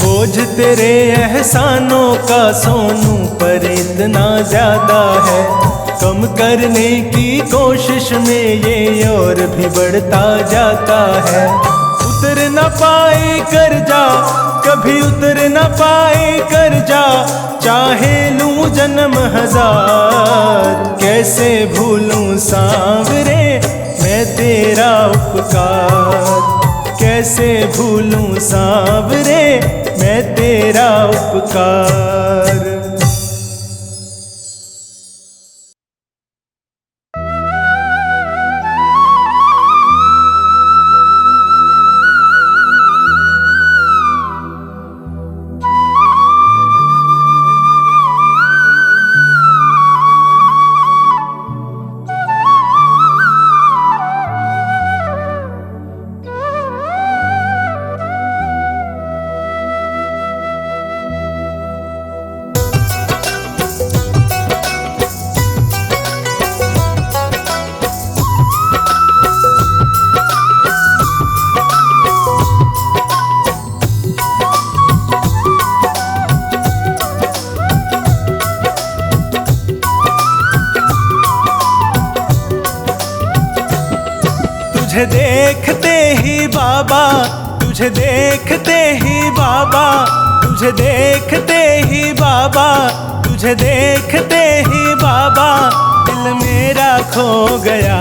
बोझ तेरे एहसानों का सोनू पर इतना ज्यादा है, कम करने की कोशिश में ये और भी बढ़ता जाता है। उतर न पाए कर्जा कभी उतर न पाए कर्जा, चाहे लूं जन्म हजार। कैसे भूलूं सांवरे मैं तेरा उपकार, कैसे भूलूं सांवरे मैं तेरा उपकार। तुझे देखते ही बाबा, तुझे देखते ही बाबा, तुझे देखते ही बाबा, तुझे देखते ही बाबा, दिल मेरा खो गया।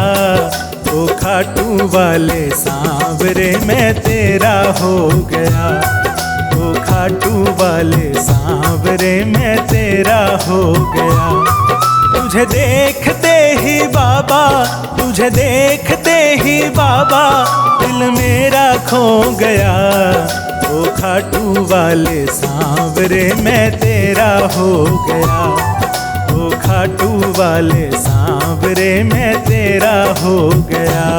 ओ खाटू वाले सांवरे मैं तेरा हो गया, ओ खाटू वाले सांवरे मैं तेरा हो गया। तुझे देखते ही बाबा, तुझे देखते ही बाबा, दिल मेरा खो गया। ओ खाटू वाले सांवरे मैं तेरा हो गया, ओ खाटू वाले सांवरे मैं तेरा हो गया।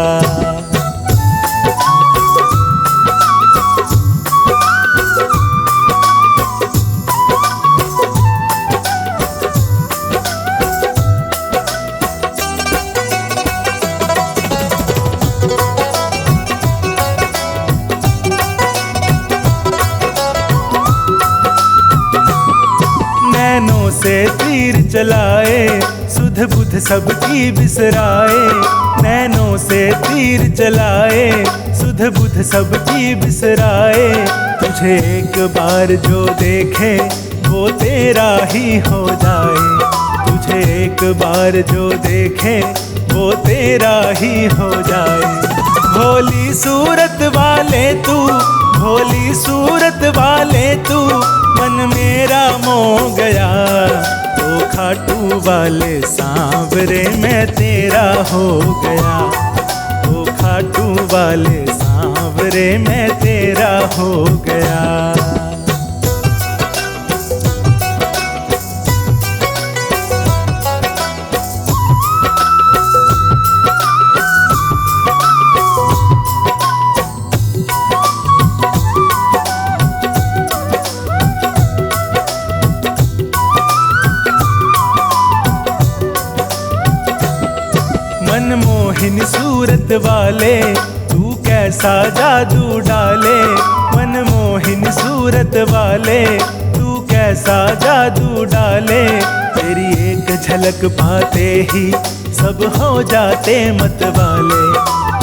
नैनों से तीर चलाए, सुध बुध सबकी बिसराए। नैनों से तीर चलाए, सुध बुध सबकी बिसराए। तुझे एक बार जो देखे वो तेरा ही हो जाए, तुझे एक बार जो देखे वो तेरा ही हो जाए। भोली सूरत वाले तू, भोली सूरत वाले तू, मन मेरा मोह गया। ओ खाटू वाले सांवरे मैं तेरा हो गया। ओ खाटू वाले सांवरे मैं तेरा हो गया। मनमोहिनी सूरत वाले तू कैसा जादू डाले। मनमोहिनी सूरत वाले तू कैसा जादू डाले। तेरी एक झलक पाते ही सब हो जाते मतवाले।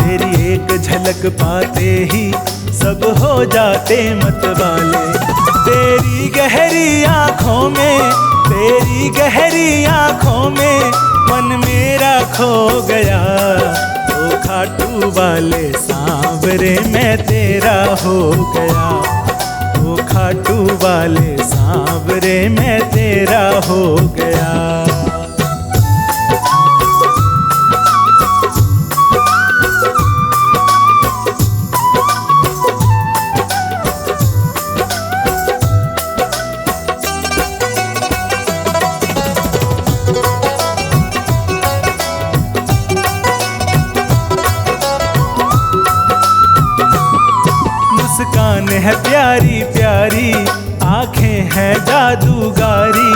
तेरी एक झलक पाते ही सब हो जाते मतवाले। तेरी गहरी आँखों में, तेरी गहरी आँखों में मन मेरा खो गया। ओ खाटू वाले सांवरे मैं तेरा हो गया। ओ खाटू वाले सांवरे मैं तेरा हो गया। मुस्कान है प्यारी प्यारी, आंखें हैं जादूगारी।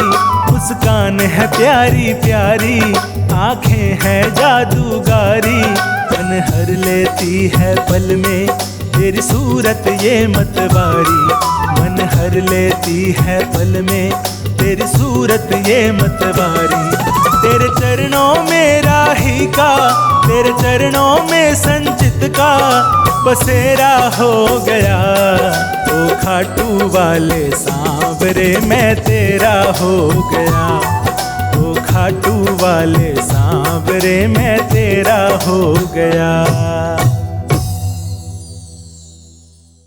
मुस्कान है प्यारी प्यारी, आंखें हैं जादूगारी। मन हर लेती है पल में तेरी सूरत ये मतवारी। मन हर लेती है पल में तेरी सूरत ये मतवारी। तेरे चरणों में राही का, तेरे चरणों में संचित का बसेरा हो गया। ओ खाटू वाले सांवरे मैं तेरा हो गया। ओ खाटू वाले सांवरे मैं तेरा हो गया।